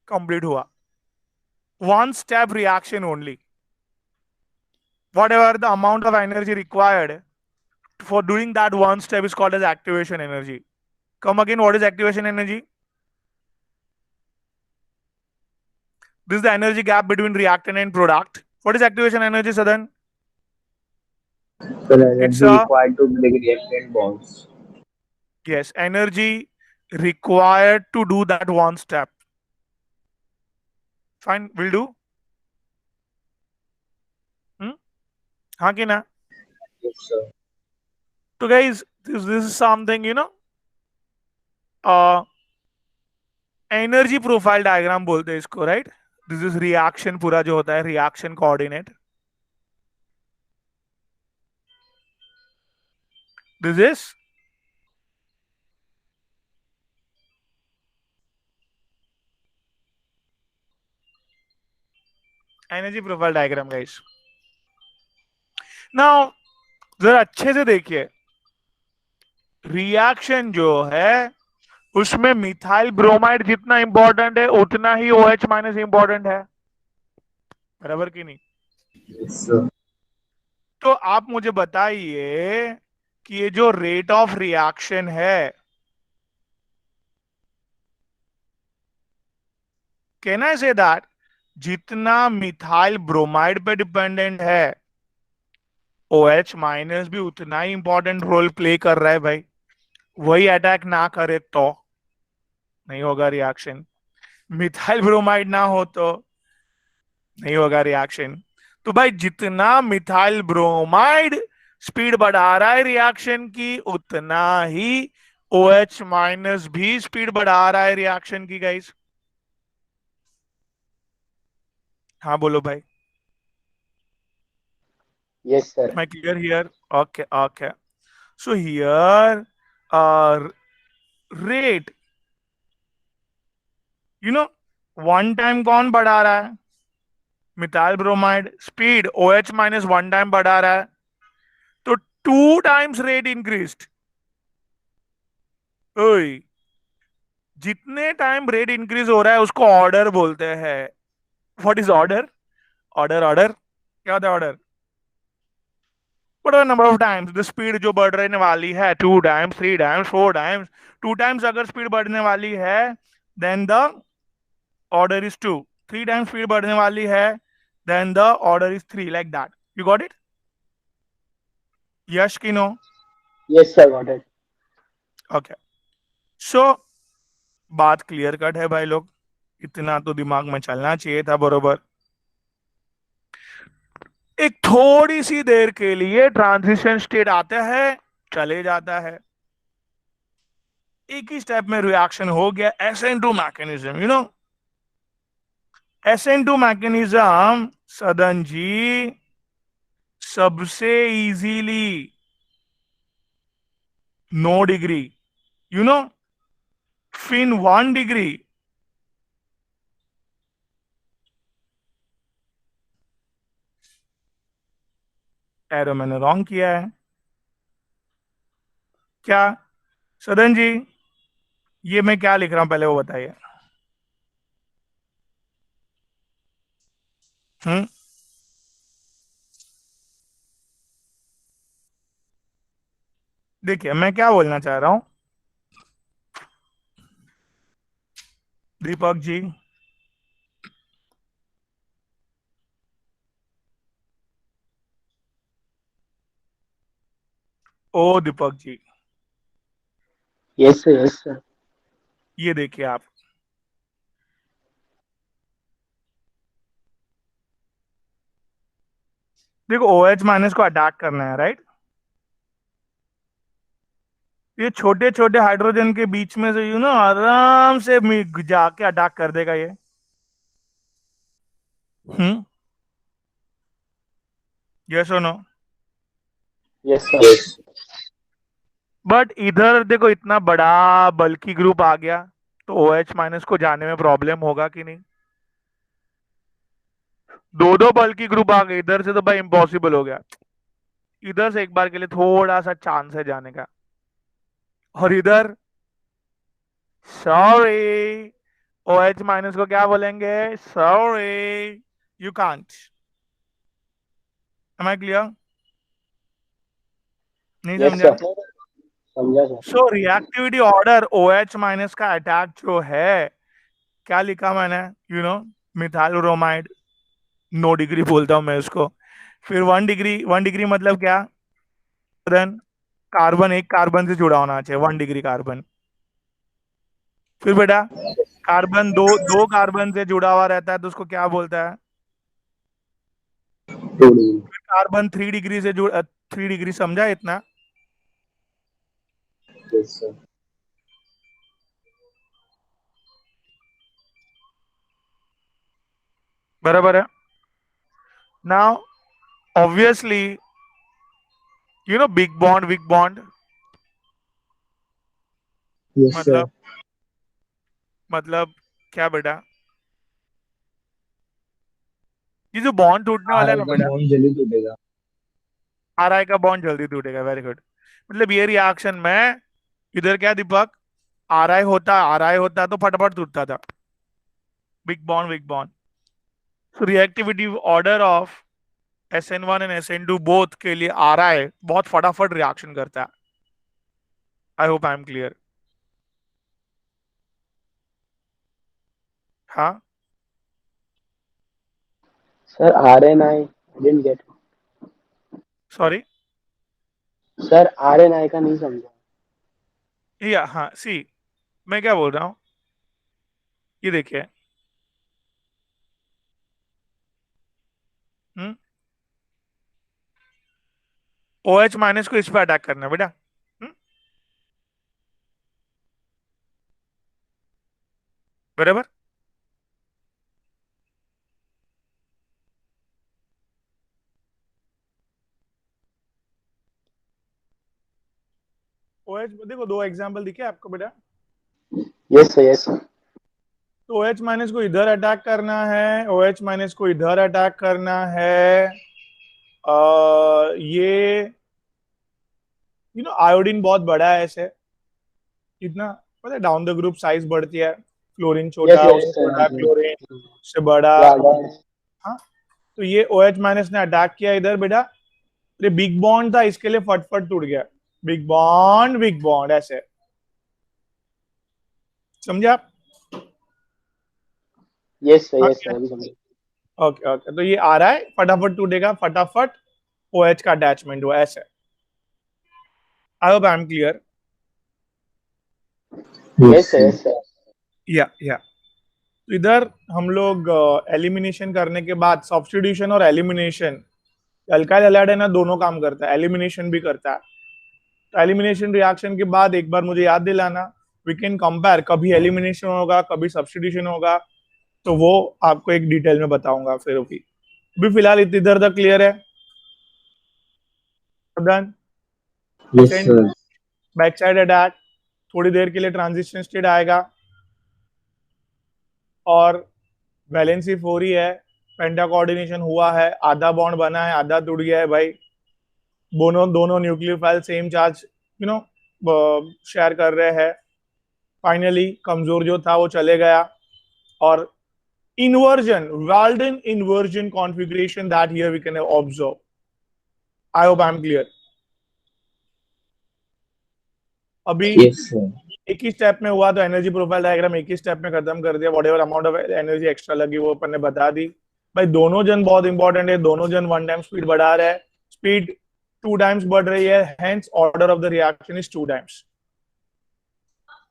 कंप्लीट हुआ. One step reaction only. Whatever the amount of energy required for doing that one step is called as activation energy. Come again, what is activation energy? This is the energy gap between reactant and product. What is activation energy, Sadan? So the It's energy required to break reactant bonds. Yes, energy required to do that one step. Fine, will do. हाँ कि ना? Yes, sir. So guys, this is something energy profile diagram बोलते हैं इसको, right? This is reaction पूरा जो होता है, reaction coordinate. This is energy profile diagram guys. Now जरा अच्छे से देखिए, रिएक्शन जो है उसमें मिथाइल ब्रोमाइड जितना इंपॉर्टेंट है उतना ही OH माइनस इंपॉर्टेंट है, बराबर कि नहीं? Yes, sir. तो आप मुझे बताइए कि ये जो रेट ऑफ रिएक्शन है, कैन आई से दैट जितना मिथाइल ब्रोमाइड पे डिपेंडेंट है, OH माइनस भी उतना ही इंपॉर्टेंट रोल प्ले कर रहा है भाई. वही अटैक ना करे तो नहीं होगा रिएक्शन. मिथाइल ब्रोमाइड ना हो तो नहीं होगा रिएक्शन. तो भाई जितना मिथाइल ब्रोमाइड स्पीड बढ़ा रहा है रिएक्शन की, उतना ही OH माइनस भी स्पीड बढ़ा रहा है रिएक्शन की गाइस. हाँ बोलो भाई. Yes, sir. Am I clear here? Okay, okay. So here, rate, one time कौन बढ़ा रहा है? Methyl bromide. Speed OH minus one time बढ़ा रहा है, तो 2 times रेट इंक्रीज्ड. जितने टाइम रेट इंक्रीज हो रहा है उसको ऑर्डर बोलते हैं. What is order? ऑर्डर क्या होता है? Order number of times the speed जो बढ़ रहने वाली है, 2 times, 3 times, 4 times. 2 times अगर स्पीड बढ़ने वाली है then the order is 2. 3 times speed बढ़ने वाली है then the order is 3, like that. You got it? Yes कि no? Yes, sir. Got it. Okay. So बात क्लियर कट है भाई लोग, इतना तो दिमाग में चलना चाहिए था बरोबर. एक थोड़ी सी देर के लिए ट्रांजिशन स्टेट आता है, चले जाता है. एक ही स्टेप में रिएक्शन हो गया. SN2 mechanism, SN2 mechanism Sadan ji सबसे इजीली नो डिग्री, फिन 1 डिग्री. एरो मैंने रॉन्ग किया है क्या सदन जी? ये मैं क्या लिख रहा हूं पहले वो बताइए. देखिए मैं क्या बोलना चाह रहा हूं दीपक जी. ओ Deepak ji, Yes, sir. Yes, sir. ये देखिए आप, देखो OH माइनस को अटैक करना है, राइट? ये छोटे छोटे हाइड्रोजन के बीच में से आराम से जाके अटैक कर देगा ये. यस और no? Yes, sir. Yes. But इधर देखो इतना बड़ा बल्की ग्रुप आ गया, तो OH माइनस को जाने में प्रॉब्लम होगा कि नहीं? दो दो बल्कि ग्रुप आ गए इधर से, तो भाई इम्पॉसिबल हो गया। इधर से एक बार के लिए थोड़ा सा चांस है जाने का, और इधर सॉरी, ओ एच माइनस को क्या बोलेंगे, sorry, you can't. Am I clear? नहीं यस समझा? सर, समझा sir. So reactivity order O H minus का अटैक जो है, क्या लिखा मैंने, मिथाइल ब्रोमाइड, 9 डिग्री बोलता हूं मैं उसको। फिर 1 डिग्री, 1 डिग्री मतलब क्या, देन कार्बन एक कार्बन से जुड़ा होना चाहिए, 1 डिग्री कार्बन। फिर बेटा कार्बन दो दो कार्बन से जुड़ा हुआ रहता है तो उसको क्या बोलता है? 2 डिग्री। कार्बन 3 डिग्री से जुड़ 3 डिग्री, समझा इतना? Yes sir. बराबर है। Now obviously big bond, big bond yes sir. मतलब क्या बेटा, ये जो बॉन्ड टूटने वाला है आर ना का बेटा, बॉन्ड जल्दी टूटेगा। आर आई का बॉन्ड जल्दी टूटेगा, वेरी गुड। मतलब ये रिएक्शन में इधर क्या दीपक, आर आई होता तो फटाफट टूटता था, big bond, big bond. So reactivity order of SN1 and SN2 both के लिए आर आई बहुत फटाफट रिएक्शन करता है। I hope I am clear. हाँ, sir RNI didn't get. Sorry, sir RNI का नहीं समझा। या हाँ, सी मैं क्या बोल रहा हूँ, ये देखिए, ओ एच माइनस को इस पे अटैक करना है बेटा। बराबर। ओ एच देखो, दो एग्जाम्पल दिखे आपको बेटा। Yes sir, yes sir. तो ओ एच माइनस को इधर अटैक करना है, ओ एच माइनस को इधर अटैक करना है। ये आयोडीन बहुत बड़ा है ऐसे, कितना पता है, डाउन द ग्रुप साइज बढ़ती है, फ्लोरीन यस छोटा, यस उससे सर। बड़ा क्लोरीन, उससे बड़ा। या advanced। हाँ, तो ये ओ एच माइनस ने अटैक किया इधर बेटा, ये बिग बॉन्ड था, इसके लिए फटफट टूट गया, बिग बॉन्ड ऐसे, समझे आप? यस सर, हाँ, यस सर, अभी समझा। ओके ओके, तो ये आ रहा है, फटाफट टूटेगा, फटाफट ओ एच का अटैचमेंट हुआ ऐसे। आई hope I am clear. Yes sir, yes sir. या तो इधर हम लोग एलिमिनेशन करने के बाद, सब्स्टिट्यूशन और एलिमिनेशन, अल्काइल हैलाइड है ना, दोनों काम करता है, एलिमिनेशन भी करता है। तो एलिमिनेशन रिएक्शन के बाद एक बार मुझे याद दिलाना, वी कैन कंपेयर, कभी एलिमिनेशन होगा कभी सब्स्टिट्यूशन होगा, तो वो आपको एक डिटेल में बताऊंगा फिर। अभी फिलहाल इधर तक क्लियर है? Done. Yes sir. Back side attack, थोड़ी देर के लिए ट्रांजिशन स्टेट आएगा, और वैलेंसी 4 ही है, पेंटा कोऑर्डिनेशन हुआ है, आधा बॉन्ड बना है, आधा टूट गया है भाई, दोनों दोनों न्यूक्लियोफाइल सेम चार्ज शेयर कर रहे हैं। फाइनली कमजोर जो था वो चले गया, और inversion, Walden inversion configuration that here we can observe. I hope I am clear. अभी यस सर। एक ही स्टेप में हुआ, तो एनर्जी प्रोफाइल डायग्राम एक ही स्टेप में खत्म कर दिया, whatever amount of energy extra लगी वो अपन ने बता दी। भाई दोनों जन बहुत इंपॉर्टेंट है, दोनों जन 1 टाइम स्पीड बढ़ा रहे हैं, स्पीड 2 टाइम्स बढ़ रही है, hence order of the reaction is 2 times.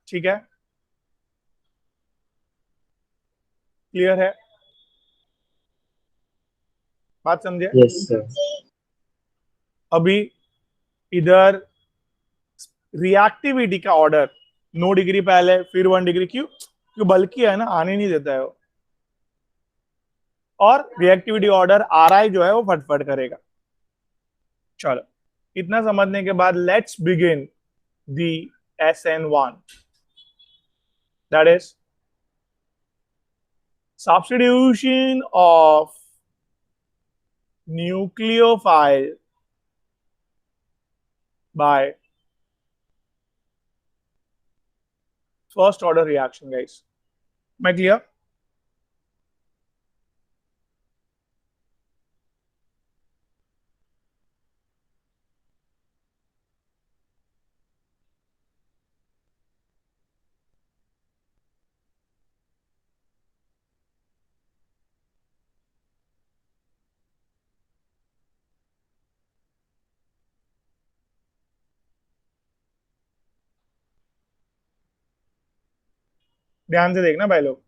ठीक है, क्लियर है, बात समझे? Yes sir. अभी इधर रिएक्टिविटी का ऑर्डर 9 डिग्री पहले, फिर 1 डिग्री, क्यों बल्कि है ना, आने नहीं देता है वो, और रिएक्टिविटी ऑर्डर आर आई जो है वो फटफट करेगा। चलो, इतना समझने के बाद let's begin the SN1, that is substitution of nucleophile by first order reaction guys. मैं क्लियर? ध्यान से देखना भाई लोग।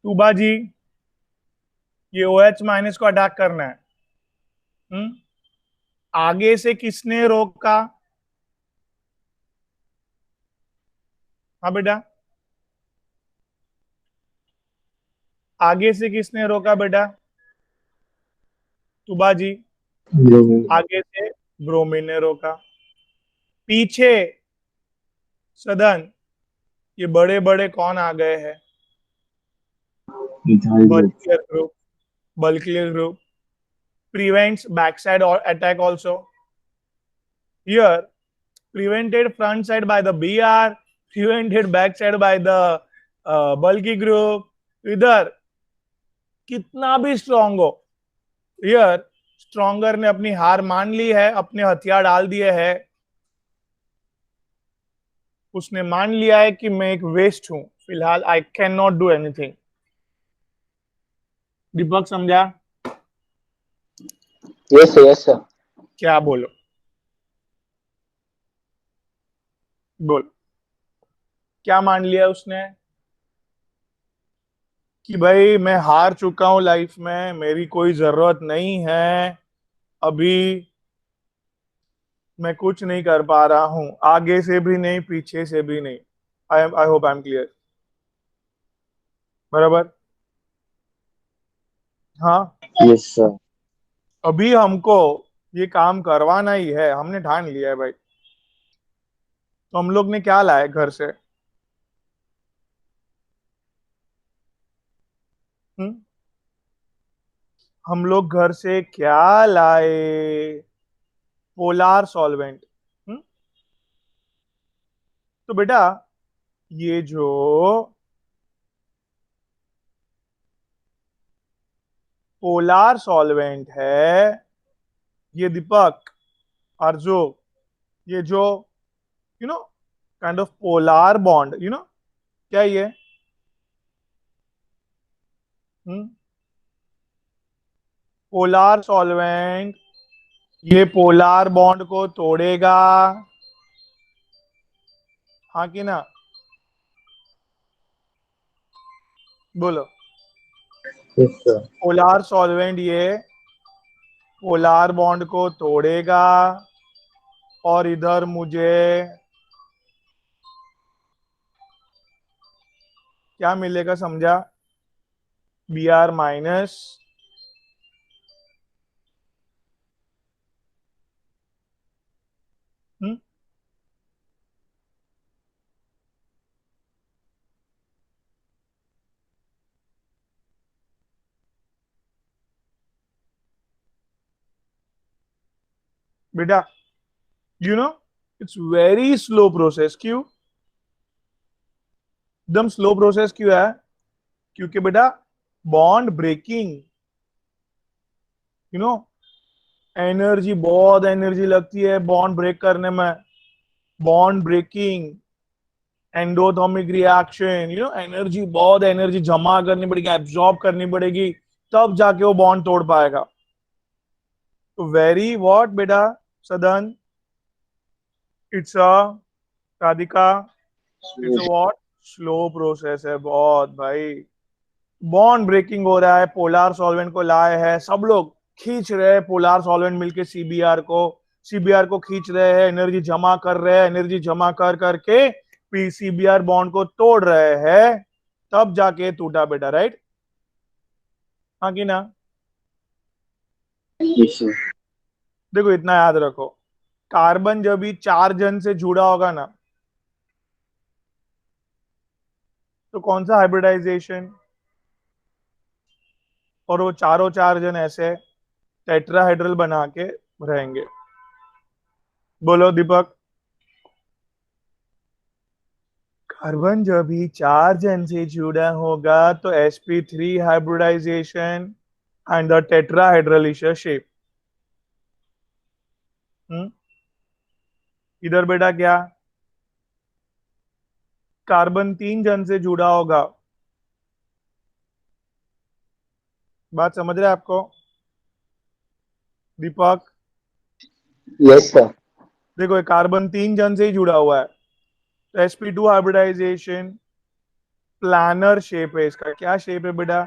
टूबा जी, ये OH माइनस को अटैक करना है। आगे से किसने रोका? हाँ बेटा, आगे से किसने रोका बेटा? टूबा जी, आगे से ब्रोमीन ने रोका। पीछे सदन, ये बड़े बड़े कौन आ गए हैं? Bulkier group. Bulkier group prevents backside or attack also. Here, prevented front side by the Br, prevented backside by the bulky group. इधर कितना भी स्ट्रॉन्ग हो, हियर स्ट्रॉन्गर ने अपनी हार मान ली है, अपने हथियार डाल दिए हैं। उसने मान लिया है कि मैं एक वेस्ट हूं, फिलहाल I can not do anything. Deepak समझा? Yes sir. क्या बोलो, बोल, क्या मान लिया उसने? कि भाई मैं हार चुका हूं लाइफ में, मेरी कोई जरूरत नहीं है, अभी मैं कुछ नहीं कर पा रहा हूं, आगे से भी नहीं पीछे से भी नहीं। आई होप आई एम क्लियर। बराबर? हाँ, यस सर। अभी हमको ये काम करवाना ही है, हमने ठान लिया है भाई। तो हम लोग ने क्या लाया घर से? हम्म? हम लोग घर से क्या लाए? Polar solvent. तो बेटा, ये जो पोलार सॉल्वेंट है, ये दीपक और जो ये जो काइंड ऑफ पोलार बॉन्ड, क्या ये? पोलार सॉल्वेंट ये पोलार बॉन्ड को तोड़ेगा, हाँ कि ना? बोलो। Yes sir. पोलार सॉल्वेंट ये पोलार बॉन्ड को तोड़ेगा और इधर मुझे क्या मिलेगा समझा? Br माइनस बेटा, इट्स वेरी स्लो प्रोसेस। क्यों एकदम स्लो प्रोसेस क्यों है? क्योंकि बेटा bond breaking, you know energy, बहुत एनर्जी लगती है बॉन्ड ब्रेक करने में। Bond breaking, endothermic reaction, energy, बहुत एनर्जी जमा करनी पड़ेगी, एब्जॉर्ब करनी पड़ेगी, तब जाके वो बॉन्ड तोड़ पाएगा। तो वेरी व्हाट बेटा सदन? It's a Radhika, it's a what? Slow process है बहुत भाई। बॉन्ड ब्रेकिंग हो रहा है, पोलार सॉल्वेंट को लाए हैं, सब लोग खींच रहे हैं पोलार सॉल्वेंट मिलके सीबीआर को खींच रहे हैं, एनर्जी जमा कर रहे हैं, एनर्जी जमा कर करके पीसीबीआर बॉन्ड को तोड़ रहे हैं, तब जाके टूटा बेटा। राइट? हाँ कि ना? Yes sir. देखो इतना याद रखो, कार्बन जब भी 4 जन से जुड़ा होगा ना, तो कौन सा हाइब्रिडाइजेशन? और वो चारों चार जन ऐसे टेट्राहेड्रल बना के रहेंगे। बोलो दीपक। कार्बन जब भी चार जन से जुड़ा होगा तो sp3 hybridization and the tetrahedral is a shape. इधर बेटा क्या? कार्बन तीन जन से जुड़ा होगा। बात समझ रहे हैं आपको दीपक? Yes sir. देखो ये कार्बन तीन जन से ही जुड़ा हुआ है, तो sp2 हाइब्रिडाइजेशन प्लानर शेप है इसका। क्या शेप है बेटा?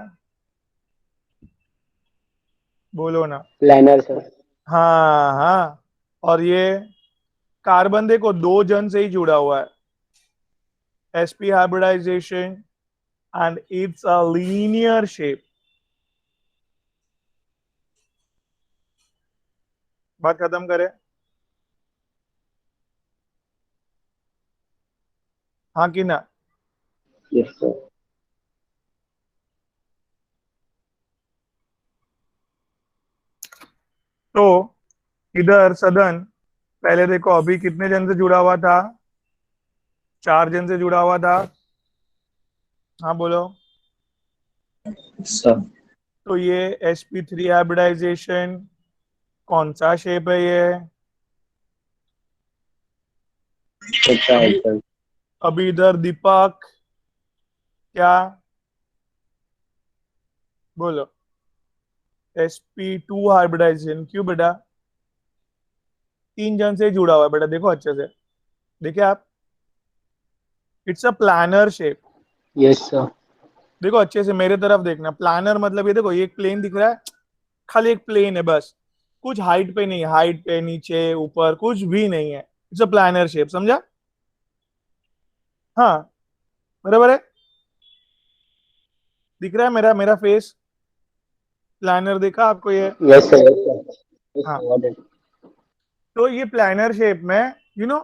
बोलो ना। Planar sir. हाँ हाँ। और ये कार्बन देखो दो जन से ही जुड़ा हुआ है, sp hybridization and it's a linear shape। बात खत्म करें? हाँ कि ना? Yes sir. तो इधर सदन पहले देखो अभी कितने जन से जुड़ा हुआ था? चार जन से जुड़ा हुआ था। हाँ बोलो। सर तो ये sp3 हाइब्रिडाइजेशन कौन सा शेप है ये? टेट्राहेड्रल। अभी इधर दीपक क्या? बोलो। sp2 हाइब्रिडाइजेशन क्यों बेटा? तीन जन से जुड़ा हुआ है बेटा, देखो अच्छे से, देखिए आप, it's a planar shape. Yes sir. देखो अच्छे से मेरे तरफ देखना, प्लानर मतलब ये देखो, ये एक प्लेन दिख रहा है, खाली एक प्लेन है बस, कुछ हाइट पे नहीं, हाइट पे नीचे ऊपर कुछ भी नहीं है, इट्स अ प्लानर शेप, समझा? हाँ बराबर है। दिख रहा है मेरा मेरा फेस प्लानर, देखा आपको ये? Yes sir. Yes sir. Yes हाँ। सर। तो ये प्लानर शेप में यू नो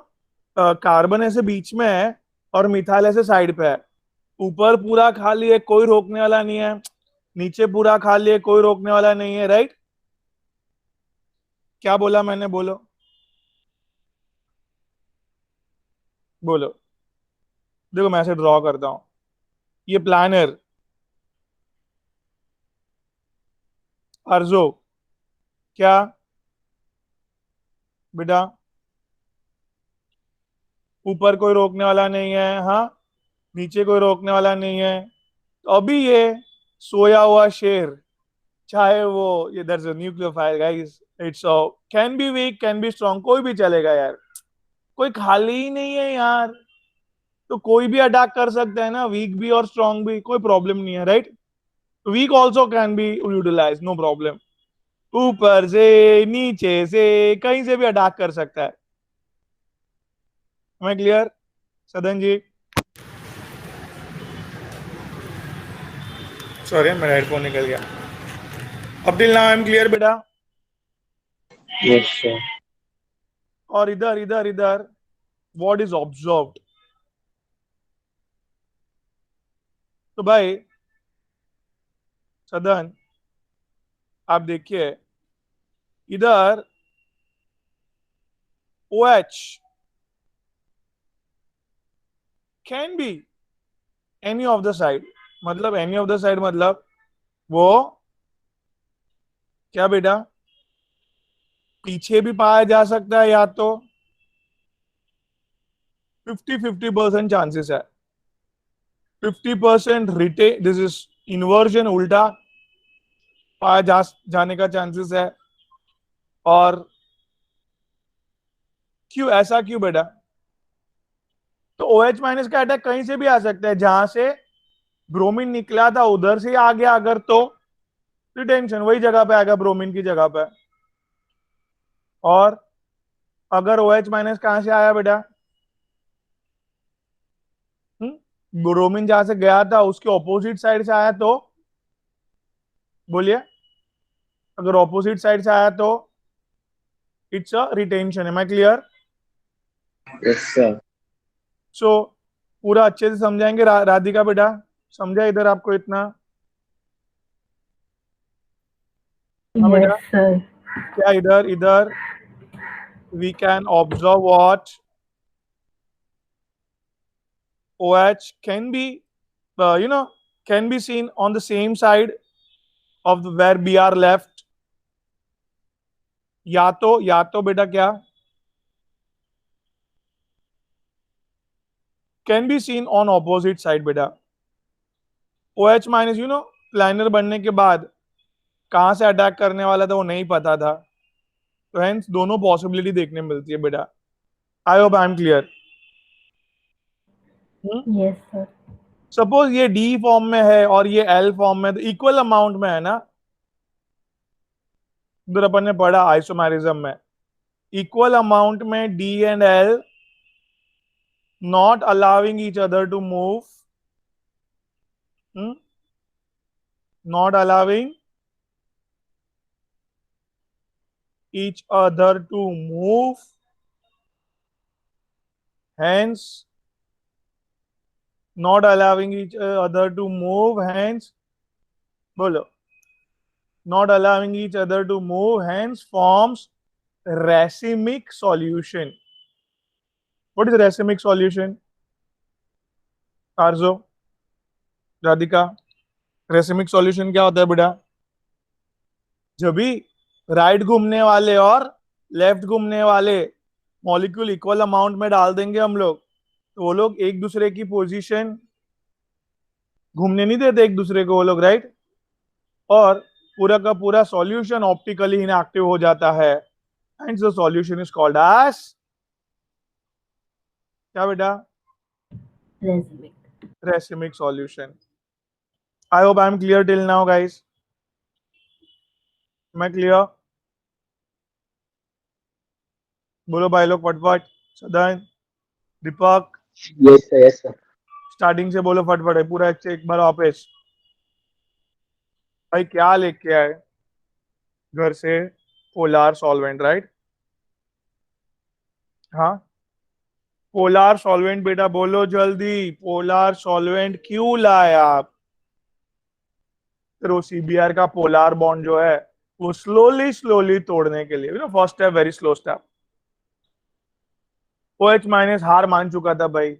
कार्बन ऐसे बीच में है और मिथाइल ऐसे साइड पे है। ऊपर पूरा खाली है, कोई रोकने वाला नहीं है, नीचे पूरा खाली है, कोई रोकने वाला नहीं है, राइट? क्या बोला मैंने? बोलो बोलो। देखो मैं ऐसे ड्रॉ करता हूं, ये प्लानर अर्जो क्या बेटा? ऊपर कोई रोकने वाला नहीं है, हाँ, नीचे कोई रोकने वाला नहीं है। तो अभी ये सोया हुआ शेर, चाहे वो इधर से nucleophile guys, it's can be weak can be strong, कोई भी चलेगा यार, कोई खाली ही नहीं है यार, तो कोई भी अटैक कर सकता है ना, वीक भी और स्ट्रांग भी, कोई प्रॉब्लम नहीं है, right? Weak also can be utilize, no problem, ऊपर से नीचे से कहीं से भी अटैक कर सकता है। मैं क्लियर सदन जी? सॉरी मेरा हेडफोन निकल गया। अब till now I am clear बेटा? Yes sir. और इधर इधर इधर व्हाट इज ऑब्जर्व्ड? तो भाई सदन आप देखिए, इधर OH can be any of the side, मतलब एनी ऑफ द साइड मतलब वो क्या बेटा, पीछे भी पाया जा सकता है, या तो 50-50% चांसेस है, 50% रिटे दिस इज इन्वर्जन, उल्टा पाया जाने का चांसेस है। और क्यों ऐसा, क्यों बेटा? तो OH माइनस का अटैक कहीं से भी आ सकता है, जहां से ब्रोमीन निकला था उधर से आ गया अगर, तो रिटेंशन वही जगह पे आएगा, ब्रोमीन की जगह पे। और अगर OH माइनस कहां से आया बेटा? ब्रोमीन जहां से गया था उसके ऑपोजिट साइड से आया, तो बोलिए, अगर ऑपोजिट साइड से आया तो it's a retention. Am I clear? Yes sir. So पूरा अच्छे से समझाएंगे राधिका बेटा, समझा इधर आपको इतना? हाँ बेटा, Yes, sir. क्या इधर इधर we can observe what OH can be, can be seen on the same side of where Br left. या तो बेटा क्या can be seen on opposite side बेटा. OH माइनस प्लानर बनने के बाद कहां से अटैक करने वाला था वो नहीं पता था, तो हेंस दोनों पॉसिबिलिटी देखने मिलती है बेटा. आई hope I am clear. Yes, sir. Suppose ये डी फॉर्म में है और ये एल फॉर्म में, तो इक्वल अमाउंट में है ना. उधर अपन ने पढ़ा आइसोमेरिज्म में, इक्वल अमाउंट में D and L not allowing each other to move, not allowing each other to move, hence not allowing each other to move, hence bolo, not allowing each other to move, hence forms racemic solution. What is racemic solution? Arzo, Radhika, racemic solution क्या होता है बेटा? जब भी right घूमने वाले और left घूमने वाले मॉलिक्यूल इक्वल अमाउंट में डाल देंगे हम लोग, तो वो लोग एक दूसरे की पोजीशन घूमने नहीं देते एक दूसरे को वो लोग, राइट. और पूरा का पूरा सॉल्यूशन ऑप्टिकली इनएक्टिव हो जाता है, and the solution is called as क्या बेटा? Racemic. Racemic solution. I hope I am clear till now guys. मैं क्लियर? बोलो भाई लोग फटफट. Sadan, Deepak, yes sir, yes sir. Starting से बोलो फटफट है पूरा. एक बार वापस भाई क्या लेके आए घर से? Polar solvent, right? हाँ, पोलार सॉल्वेंट बेटा, बोलो जल्दी. पोलार सॉल्वेंट क्यों लाए आप? तो सीबीआर का पोलार बॉन्ड जो है वो स्लोली स्लोली तोड़ने के लिए, first step very slow step. OH minus हार मान चुका था भाई,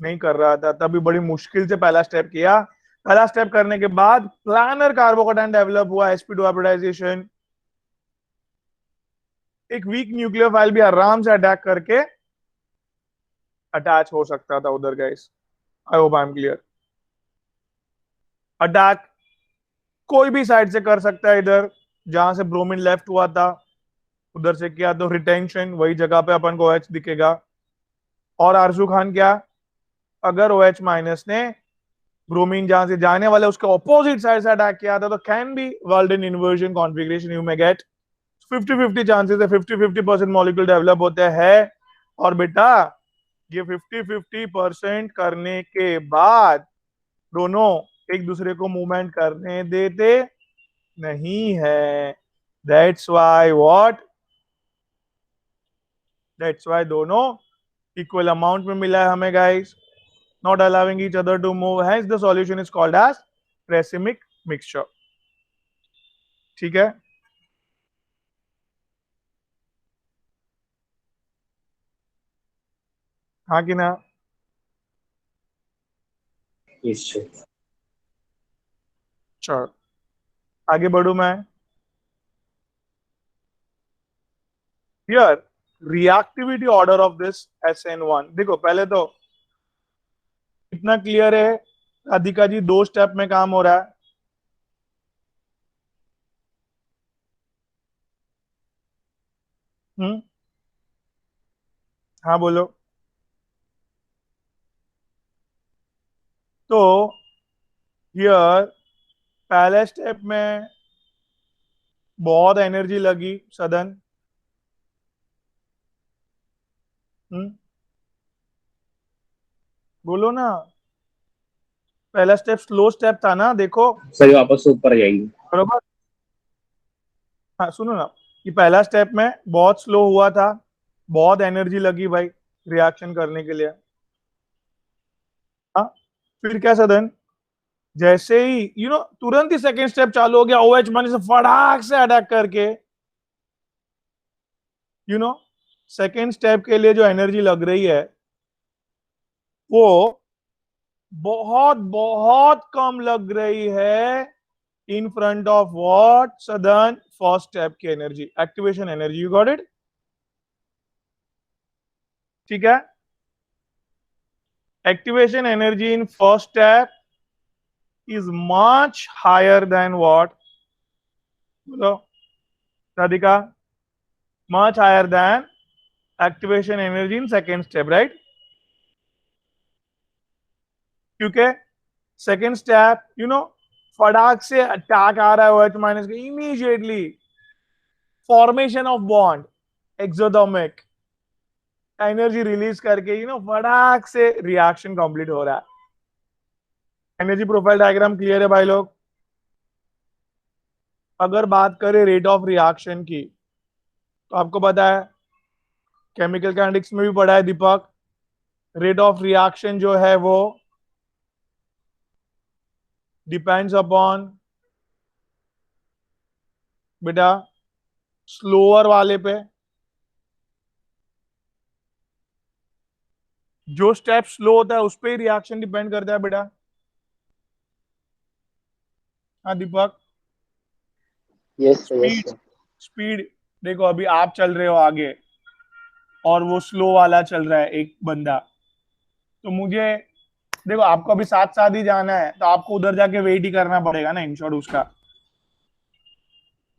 नहीं कर रहा था, तभी बड़ी मुश्किल से पहला स्टेप किया. पहला स्टेप करने के बाद प्लानर कार्बोकेटायन डेवलप हुआ, sp2 हाइब्रिडाइजेशन. एक वीक न्यूक्लियोफाइल भी आराम से अटैक करके अटैच हो सकता था उधर guys. I hope I am clear. Attack कोई भी साइड से कर सकता है. इधर जहां से ब्रोमीन लेफ्ट हुआ था उधर से किया तो रिटेंशन, वही जगह पे अपन को OH दिखेगा. और आरजू खान क्या, अगर OH माइनस ने ब्रोमीन जहां से जाने वाले उसके ऑपोजिट साइड से अटैक किया था, तो can be Walden inversion configuration you may get 50-50 chances है, 50-50% मॉलिक्यूल डेवलप होते हैं. और बेटा ये 50-50% करने के बाद दोनों एक दूसरे को मूवमेंट करने देते नहीं है. That's why what, that's why दोनों इक्वल अमाउंट में मिला है हमें guys, not allowing each other to move, hence the solution is called as racemic mixture. ठीक है? हाँ कि ना? Yes sir. चलो आगे बढ़ू मैं. Here reactivity order of this SN1, देखो पहले तो इतना क्लियर है राधिका जी, 2 स्टेप में काम हो रहा है. हाँ बोलो. तो हियर पहले स्टेप में बहुत एनर्जी लगी सदन. बोलो ना. पहला स्टेप स्लो स्टेप था ना, देखो सर वापस ऊपर आ जाएगी. बरोबर. हाँ सुनो ना, ये पहला स्टेप में बहुत स्लो हुआ था, बहुत एनर्जी लगी भाई रिएक्शन करने के लिए. हाँ, फिर क्या सदन, जैसे ही तुरंत ही सेकेंड स्टेप चालू हो गया, OH माइनस से फटाक से अटैक करके सेकेंड स्टेप के लिए जो एनर्जी लग रही है वो बहुत बहुत कम लग रही है इन फ्रंट ऑफ व्हाट सदन, फर्स्ट स्टेप की energy, activation energy. You got it? ठीक है, activation energy in first step is much higher than what? बोलो Radhika, much higher than activation energy in second step, right? क्योंकि second step फटाक से attack आ रहा है OH माइनस के, immediately formation of bond, exothermic energy release करके फटाक से रिएक्शन कंप्लीट हो रहा है। एनर्जी प्रोफाइल डायग्राम क्लियर है भाई लोग? अगर बात करें रेट ऑफ रिएक्शन की, तो आपको पता है केमिकल काइनेटिक्स में भी पढ़ा है दीपक, रेट ऑफ रिएक्शन जो है वो डिपेंड्स अपॉन बेटा स्लोअर वाले पे, जो स्टेप स्लो होता है उस पे ही रिएक्शन डिपेंड करता है बेटा। हाँ Deepak, yes sir, yes speed sir. Speed देखो, अभी आप चल रहे हो आगे और वो स्लो वाला चल रहा है एक बंदा, तो मुझे देखो आपको अभी साथ साथ ही जाना है, तो आपको उधर जाके वेट ही करना पड़ेगा ना इन शॉर्ट उसका,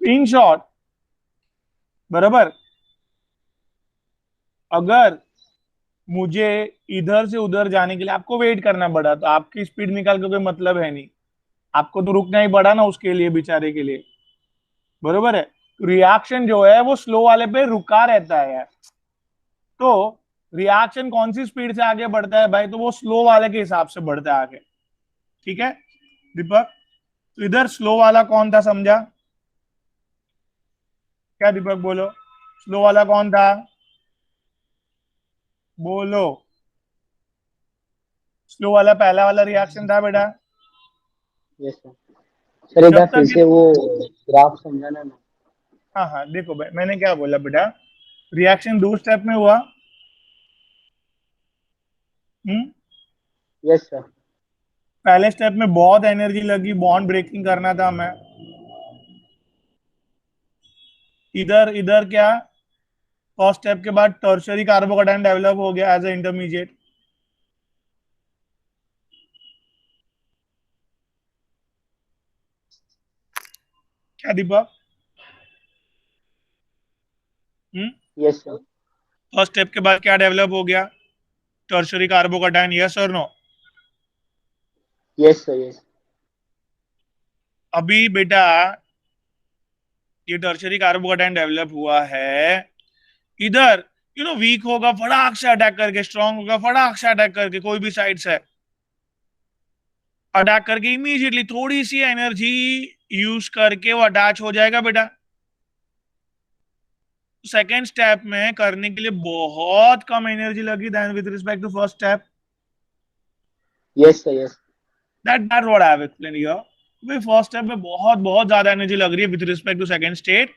इन शॉर्ट बराबर। अगर मुझे इधर से उधर जाने के लिए आपको वेट करना पड़ा, तो आपकी स्पीड निकाल के कोई मतलब है नहीं, आपको तो रुकना ही पड़ा ना उसके लिए, बेचारे के लिए, बरोबर है। रिएक्शन जो है वो स्लो वाले पे रुका रहता है यार, तो रिएक्शन कौन सी स्पीड से आगे बढ़ता है भाई, तो वो स्लो वाले के हिसाब से बढ़ता है आगे। ठीक है दीपक, तो इधर स्लो वाला कौन था समझा? क्या दीपक बोलो, स्लो वाला कौन था? बोलो, स्लो वाला पहला वाला रिएक्शन था बेटा। Yes sir. सर एक जब बार फिर तक से वो ग्राफ समझाना ना। हाँ हाँ देखो भाई, मैंने क्या बोला बेटा, रिएक्शन दो स्टेप में हुआ। हम्म, यस सर। पहले स्टेप में बहुत एनर्जी लगी, बॉन्ड ब्रेकिंग करना था मैं, इधर इधर क्या, फर्स्ट स्टेप के बाद टर्शियरी कार्बोकेटायन डेवलप हो गया एज ए इंटरमीडिएट। क्या Deepak? Yes sir. First step के बाद क्या डेवलप हो गया? टर्शियरी कार्बोकेटायन, यस और नो? Yes sir, yes. अभी बेटा ये टर्शियरी कार्बोकेटायन डेवलप हुआ है, इधर वीक होगा फटाक से अटैक करके, स्ट्रांग होगा फटाक से अटैक करके, कोई भी साइड से अटैक करके इमीडिएटली थोड़ी सी एनर्जी यूज करके वो अटैच हो जाएगा बेटा। सेकेंड स्टेप में करने के लिए बहुत कम एनर्जी लगी then with respect to first step. Yes sir, yes. That what I have explain here. भाई फर्स्ट स्टेप में बहुत बहुत ज्यादा एनर्जी लग रही है with respect to second state.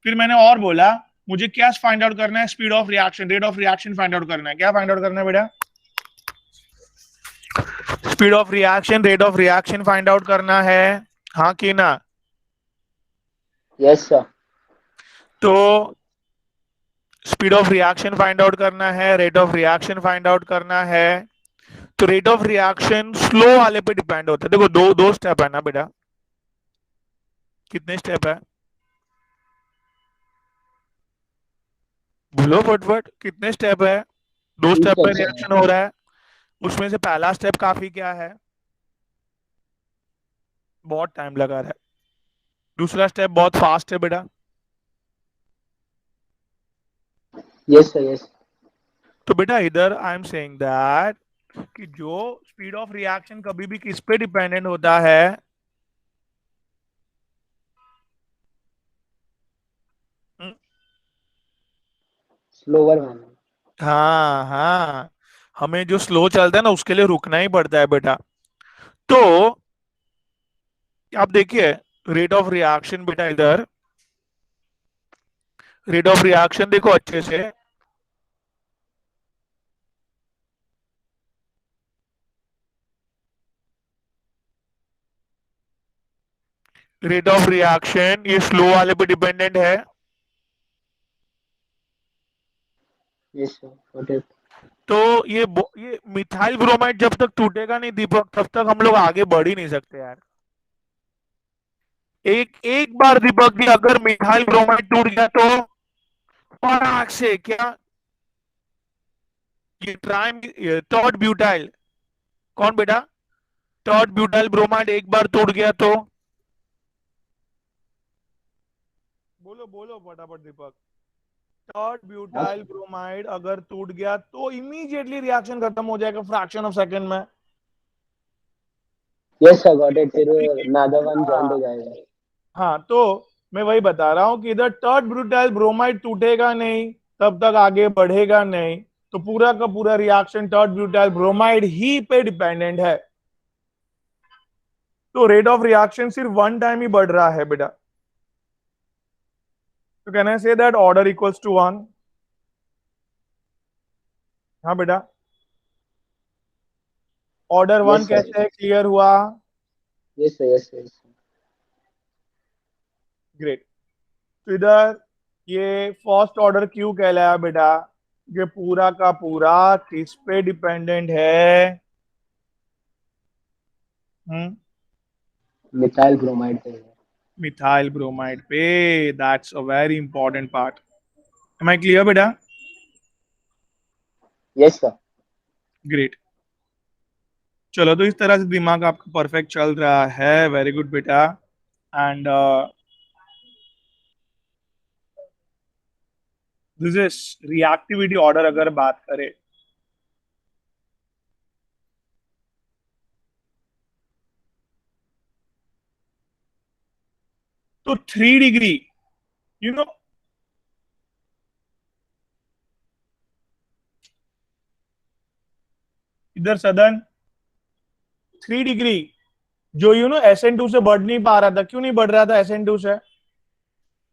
फिर मैंने और बोला मुझे क्या फाइंड आउट करना है, speed of reaction, rate of reaction find out करना है। क्या फाइंड आउट करना है बेटा? Speed of reaction, rate of reaction find out करना है, हाँ कि ना? Yes sir. तो speed of reaction find out करना है, rate of reaction find out करना है, तो रेट ऑफ रिएक्शन स्लो वाले पे डिपेंड होता है। देखो दो दो स्टेप है ना बेटा, कितने स्टेप है बोलो फटफट, कितने स्टेप है? दो तीन स्टेप में स्टेप रिएक्शन सर। हो रहा है, उसमें से पहला स्टेप काफी क्या है, बहुत टाइम लगा रहा है, दूसरा स्टेप बहुत फास्ट है बेटा। Yes sir, yes. तो बेटा इधर आई एम सेइंग दैट कि जो स्पीड ऑफ रिएक्शन कभी भी किस पे डिपेंडेंट होता है, हम्म, स्लोअर मैन। हाँ हाँ, हमें जो स्लो चलता है ना उसके लिए रुकना ही पड़ता है बेटा। तो आप देखिए रेट ऑफ रिएक्शन बेटा, इधर रेट ऑफ रिएक्शन देखो अच्छे से। रेट ऑफ रिएक्शन ये स्लो वाले पे डिपेंडेंट है। Yes sir, what is? तो ये मिथाइल ब्रोमाइड जब तक टूटेगा नहीं दीपक, तब तक हम लोग आगे बढ़ ही नहीं सकते यार। एक एक बार दीपक जी अगर मिथाइल ब्रोमाइड टूट गया तो फटाक से क्या, ये ट्राइम टॉट ब्यूटाइल, कौन बेटा, टॉट ब्यूटाइल ब्रोमाइड एक बार टूट गया तो, बोलो बोलो फटाफट दीपक। टॉट ब्यूटाइल ब्रोमाइड अगर टूट गया तो इमीडिएटली रिएक्शन खत्म हो जाएगा फ्रैक्शन ऑफ सेकंड में। Yes sir, got it. फिर नादर वन जॉइंट हो जाएगा। हाँ तो मैं वही बता रहा हूँ कि इधर टर्ड ब्यूटाइल ब्रोमाइड टूटेगा नहीं तब तक आगे बढ़ेगा नहीं, तो पूरा का पूरा रिएक्शन टर्ड ब्यूटाइल ब्रोमाइड ही पे डिपेंडेंट है। तो रेट ऑफ रिएक्शन सिर्फ वन टाइम ही बढ़ रहा है बेटा। तो can I say that order equals to 1? हाँ बेटा, ऑर्डर 1 यस सर, कैसे क्लियर हुआ? Yes sir, yes sir. Great. तो इधर ये फर्स्ट ऑर्डर क्यू कहलाया बेटा, ये पूरा का पूरा किस पे डिपेंडेंट है? मिथाइल ब्रोमाइड पे है। मिथाइल ब्रोमाइड पे। That's a very important part. Am I clear बेटा? Yes sir. ग्रेट। चलो तो इस तरह से दिमाग आपका परफेक्ट चल रहा है, वेरी गुड बेटा। And this is reactivity order अगर बात करें, तो 3 डिग्री, यू नो, इधर सदन 3 डिग्री जो SN2 से बढ़ नहीं पा रहा था। क्यों नहीं बढ़ रहा था SN2 से?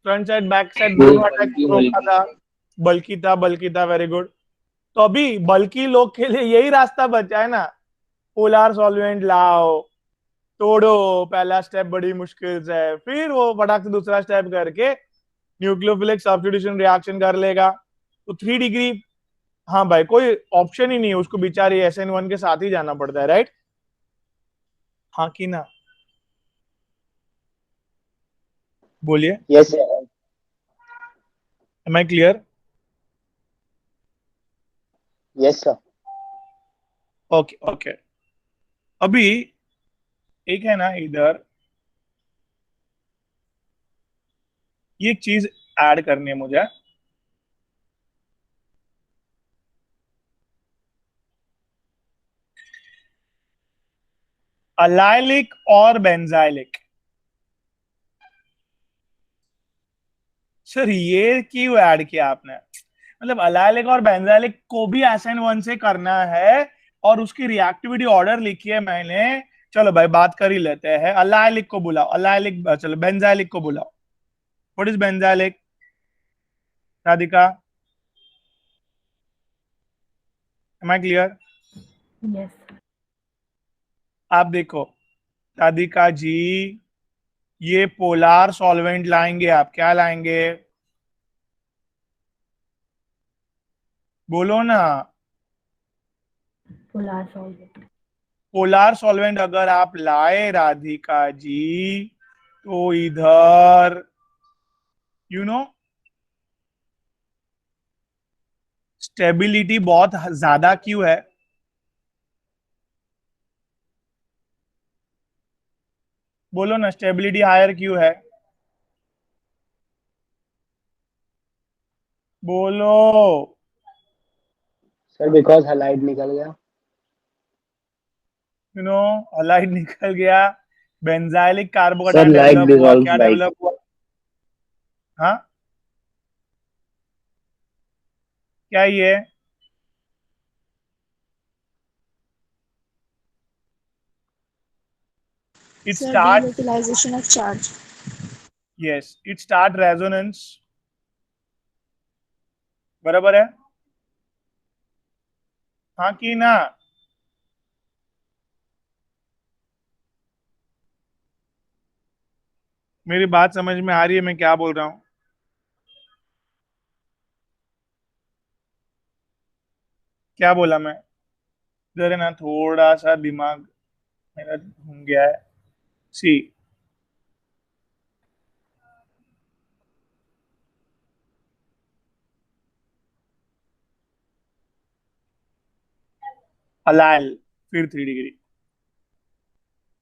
फ्रंट साइड बैक साइड दोनों अटैक क्यों रोका था? बल्कि था, वेरी गुड। तो अभी बल्कि लोग के लिए यही रास्ता बचा है ना, पोलार सॉल्वेंट लाओ, तोड़ो, पहला स्टेप बड़ी मुश्किल से है, फिर वो फटाक से दूसरा स्टेप करके न्यूक्लियोफिलिक सब्स्टिट्यूशन रिएक्शन कर लेगा। तो 3 डिग्री, हाँ भाई कोई ऑप्शन ही नहीं है, उसको बेचारी SN1 के साथ ही जाना पड़ता है, राइट? हाँ कि ना, बोलिए। Yes sir, am I clear? Yes sir. Okay okay. अभी एक है ना इधर, ये चीज ऐड करनी है मुझे। अलाइलिक और बेंजाइलिक, सर ये क्यों ऐड किया आपने? मतलब अलाइलिक और बेंजाइलिक को भी SN1 से करना है और उसकी रिएक्टिविटी ऑर्डर लिखी है मैंने। चलो भाई बात कर ही लेते हैं। अलाइलिक को बुलाओ, अलाइलिक, चलो बेंजाइलिक को बुलाओ। What is benzylic, Radhika? Am I clear? Yes. आप देखो राधिका जी, ये पोलार सॉल्वेंट लाएंगे, आप क्या लाएंगे? बोलो ना। Polar solvent. पोलार सॉल्वेंट अगर आप लाए राधिका जी, तो इधर यू नो स्टेबिलिटी बहुत ज्यादा क्यों है? बोलो ना, स्टेबिलिटी हायर क्यों है? बोलो। सर बिकॉज हलाइड निकल गया। हलाइड निकल गया, benzylic Sir, carbocation like develop हुआ, dissolves क्या like. डेवलप हुआ? हाँ, क्या ये? It Sir, start, delocalization of charge. yes, it start resonance. बराबर है? हाँ कि ना? मेरी बात समझ में आ रही है मैं क्या बोल रहा हूं? क्या बोला मैं? इधर है ना, थोड़ा सा दिमाग मेरा घूम गया है। सी, अलाइल, फिर 3 डिग्री।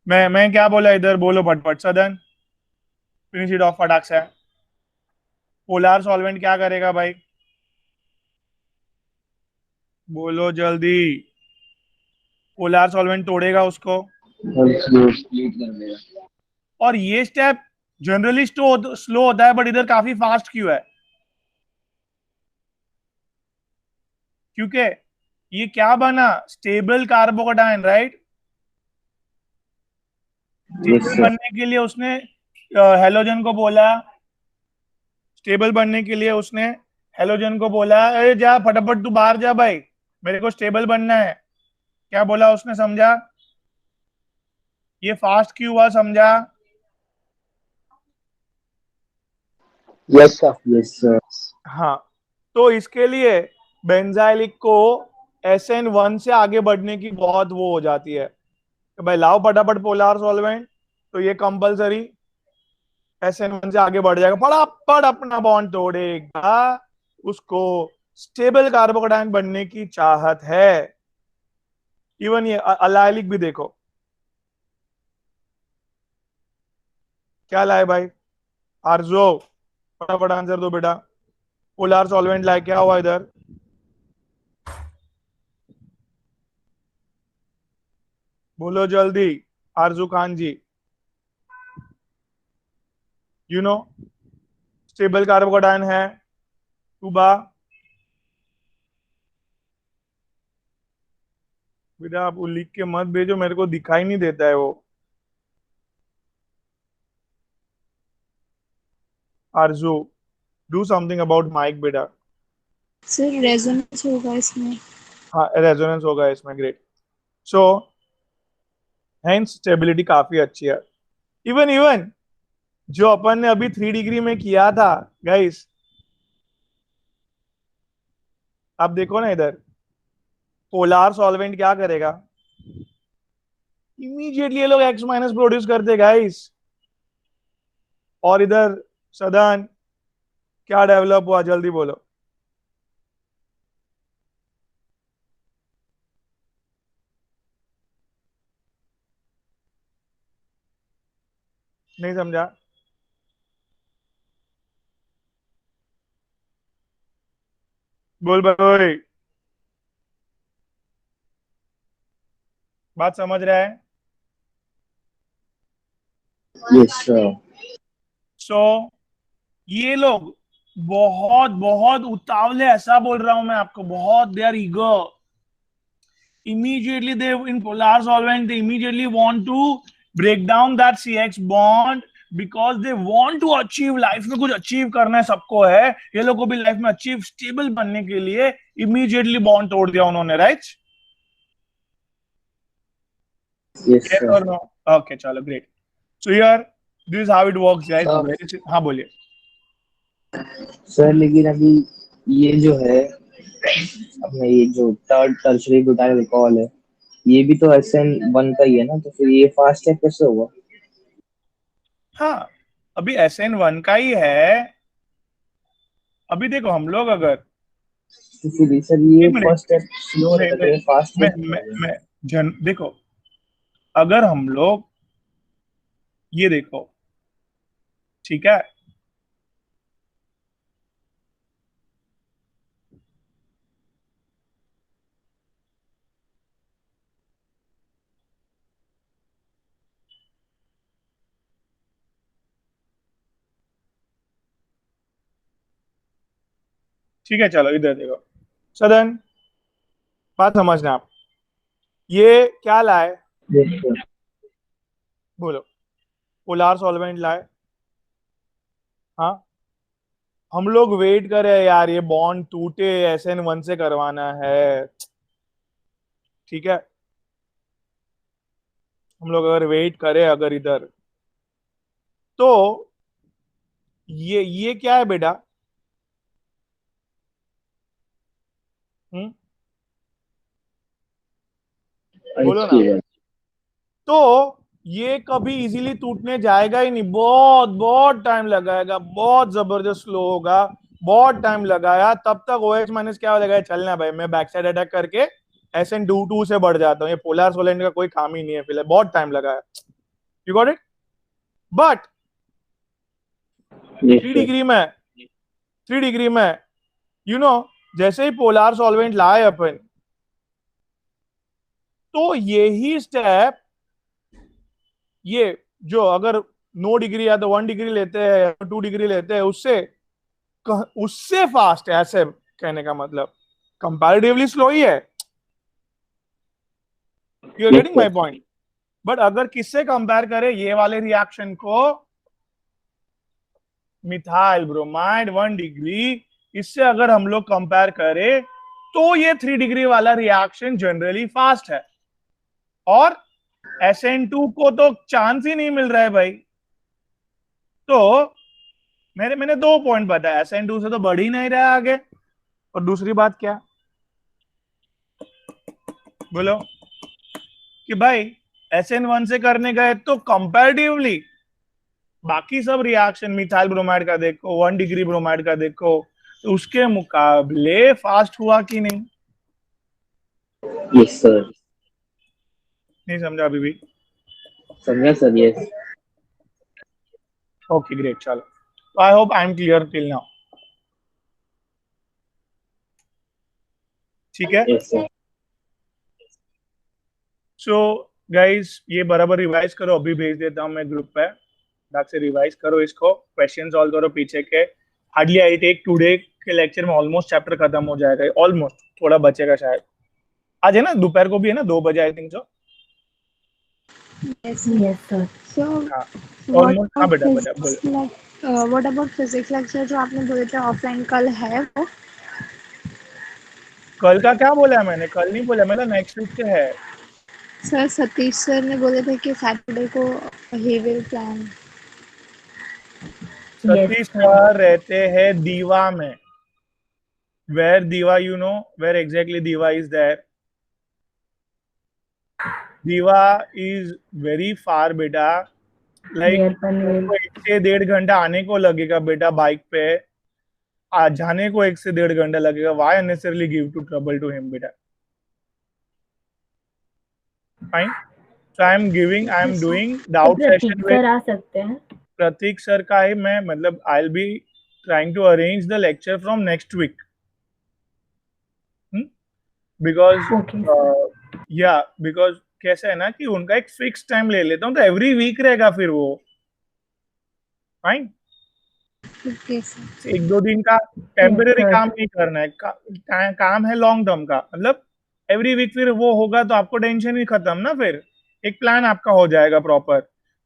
मैं क्या बोला इधर? बोलो फटफट सदन, फिनिश इट ऑफ फटाक से। पोलार सॉल्वेंट क्या करेगा भाई? बोलो जल्दी। पोलार सॉल्वेंट तोड़ेगा उसको। और स्प्लिट कर देगा। और ये स्टेप जनरली स्लो होता है, बट इधर काफी फास्ट क्यों है? क्योंकि ये क्या बना? Stable carbocation, right? Yes stable sir. बनने के लिए उसने हेलोजन को बोला, स्टेबल बनने के लिए उसने हेलोजन को बोला, अरे जा फटाफट तू बाहर जा भाई, मेरे को स्टेबल बनना है। क्या बोला उसने? समझा? ये फास्ट क्यों हुआ? समझा? Yes sir. Yes sir. हाँ, तो इसके लिए बेंजाइलिक को SN1 से आगे बढ़ने की बहुत वो हो जाती है कि भाई लाओ फटाफट पोलार सॉल्वेंट, तो ये कंपलसरी SN1 से आगे बढ़ जाएगा, फटाफट अपना बॉन्ड तोड़ेगा, उसको स्टेबल कार्बोकेटायन बनने की चाहत है। इवन ये अलाइलिक भी देखो क्या लाए भाई। आरजो, फटाफट आंसर दो बेटा। पोलार सॉल्वेंट लाए, क्या हुआ इधर? बोलो जल्दी, आरजू खान जी। यू नो स्टेबल कार्बोकेटायन है टूबा। बेटा आप वो लिख के मत भेजो, मेरे को दिखाई नहीं देता है वो। आरजू, डू समथिंग अबाउट माइक बेटा। सर रेजोनेंस होगा इसमें। हाँ, रेजोनेंस होगा इसमें, ग्रेट। सो हेंस स्टेबिलिटी काफी अच्छी है। इवन इवन जो अपन ने अभी 3 डिग्री में किया था गाइस, आप देखो ना इधर, पोलार सॉल्वेंट क्या करेगा? इमीडिएटली ये लोग X माइनस प्रोड्यूस करते गाइस। और इधर सदन क्या डेवलप हुआ? जल्दी बोलो। नहीं समझा? बोल भाई, बात समझ रहा है? Yes sir. सो ये लोग बहुत बहुत उतावले, ऐसा बोल रहा हूं मैं आपको, बहुत they are eager. immediately they in polar solvent they immediately want to break down that CX bond because they want to achieve, life में कुछ अचीव करना है सबको, है ये लोग को भी लाइफ में अचीव, स्टेबल बनने के लिए इमीडिएटली बॉन्ड तोड़ दिया उन्होंने, right? Yes Yes or sir. no? Okay, चलो great. So here this is how it works guys, sir very. हाँ बोलिए। सर लेकिन अभी ये जो है, अपने ये जो थर्ड टर्शरी ब्यूटाइल अल्कोहल है, ये भी तो SN1 का ही है ना, तो फिर ये फास्ट है कैसे होगा? हाँ, अभी SN1 का ही है। अभी देखो हम लोग अगर, तो फिर सर ये एक मिनट, फर्स्ट स्टेप स्लो नहीं रहता है, तो नहीं, ये फास्ट मैं कैसे मैं होगा? मैं देखो, अगर हम लोग ये देखो, ठीक है, ठीक है, चलो इधर देखो सदन, बात समझना आप। ये क्या लाए? Yes sir. बोलो। पोलार सॉल्वेंट लाए, हाँ हम लोग वेट करे यार ये बॉन्ड टूटे, SN1 से करवाना है, ठीक है, हम लोग अगर वेट करें अगर इधर, तो ये क्या है बेटा, बोलो ना। तो ये कभी इजीली टूटने जाएगा ही नहीं, बहुत बहुत टाइम लगाएगा, बहुत जबरदस्त स्लो होगा, बहुत टाइम लगाया, तब तक OH माइनस क्या हो जाएगा, चलना भाई मैं बैक साइड अटैक करके SN22 से बढ़ जाता हूँ, ये पोलर सोलेंट का कोई काम ही नहीं है फिलहाल, बहुत टाइम लगाया, you got it. But 3 degree में यू नो जैसे ही पोलर सॉल्वेंट लाए अपन, तो यही स्टेप, ये जो अगर 9 डिग्री या तो 1 डिग्री लेते हैं या 2 डिग्री लेते हैं, उससे फास्ट है, ऐसे कहने का मतलब कंपैरेटिवली स्लो ही है, you are getting my point. But अगर किससे कंपेयर करें ये वाले रिएक्शन को, मिथाइल ब्रोमाइड 1 डिग्री, इससे अगर हम लोग कंपेयर करें तो ये 3 डिग्री वाला रिएक्शन जनरली फास्ट है, और SN2 को तो चांस ही नहीं मिल रहा है भाई। तो मैंने 2 पॉइंट बताया, SN2 से तो बढ़ ही नहीं रहा है आगे, और दूसरी बात क्या बोलो कि भाई SN1 से करने गए तो कंपैरेटिवली बाकी सब रिएक्शन, मिथाइल ब्रोमाइड का देखो, 1 डिग्री ब्रोमाइड का देखो, तो उसके मुकाबले फास्ट हुआ कि नहीं, यस सर, नहीं समझा अभी भी? समझा सर, यस। ओके ग्रेट, चलो, तो आई hope I am clear till now, ठीक है। Yes sir. सो गाइस ये बराबर रिवाइज करो, अभी भेज देता हूं मैं ग्रुप पे, ढंग से रिवाइज करो इसको, क्वेश्चन सॉल्व करो पीछे के, हार्डली आई टेक टुडे के लेक्चर में ऑलमोस्ट चैप्टर खत्म हो जाएगा, ऑलमोस्ट, थोड़ा बचेगा शायद, आज है ना, दोपहर को भी है ना 2 बजे I think so, Yes. Yes, sir. So, हाँ what ऑलमोस्ट, हाँ about बेटा बेटा physics बोलो। what about physics lecture जो आपने बोले थे ऑफलाइन कल है वो? कल का क्या बोला है मैंने, कल नहीं बोला, मतलब नेक्स्ट वीक से है। सर सतीश सर ने बोले थे कि सैटरडे को he will plan. Yes, Satish sir. Sir रहते हैं दीवा में, वेयर दीवा, यू नो वेयर एग्जैक्टली दीवा इज देयर, दीवा इज वेरी फार बेटा, लाइक Near Panvel. 1 से 1.5 घंटा आने को लगेगा बेटा बाइक पे, आ जाने को 1 से 1.5 घंटा लगेगा, why unnecessarily give to trouble to him बेटा, fine. So I am doing तो doubt Prateek session sir with आ सकते हैं? प्रतीक सर का है, मैं मतलब I will be trying to arrange the lecture from next week, because Okay, sir. या बिकॉज कैसे है ना कि उनका एक फिक्स टाइम ले लेता हूँ, तो एवरी वीक रहेगा फिर वो, फाइन। Okay sir. 1-2 दिन का Yes, टेम्परेरी sir. काम नहीं करना है, काम है लॉन्ग टर्म का, मतलब एवरी वीक फिर वो होगा तो आपको टेंशन ही खत्म ना, फिर एक प्लान आपका हो जाएगा प्रॉपर,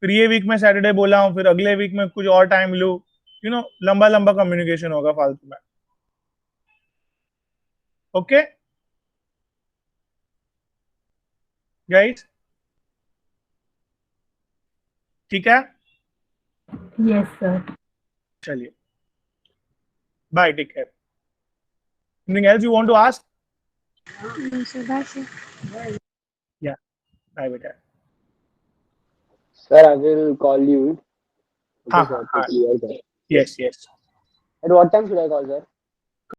फिर ये वीक में सैटरडे बोला हूँ, फिर अगले वीक में कुछ और टाइम लू, यू नो लंबा लंबा कम्युनिकेशन होगा फालतू में, ओके गाइस, ठीक है, Yes, sir. चलिए bye, take care, anything else you want to ask? No sir, bye sir. या बाय बेटा, Sir, I will call you. हाँ Okay, हाँ sir, हाँ, to clear that. Yes yes, At what time should I call, sir?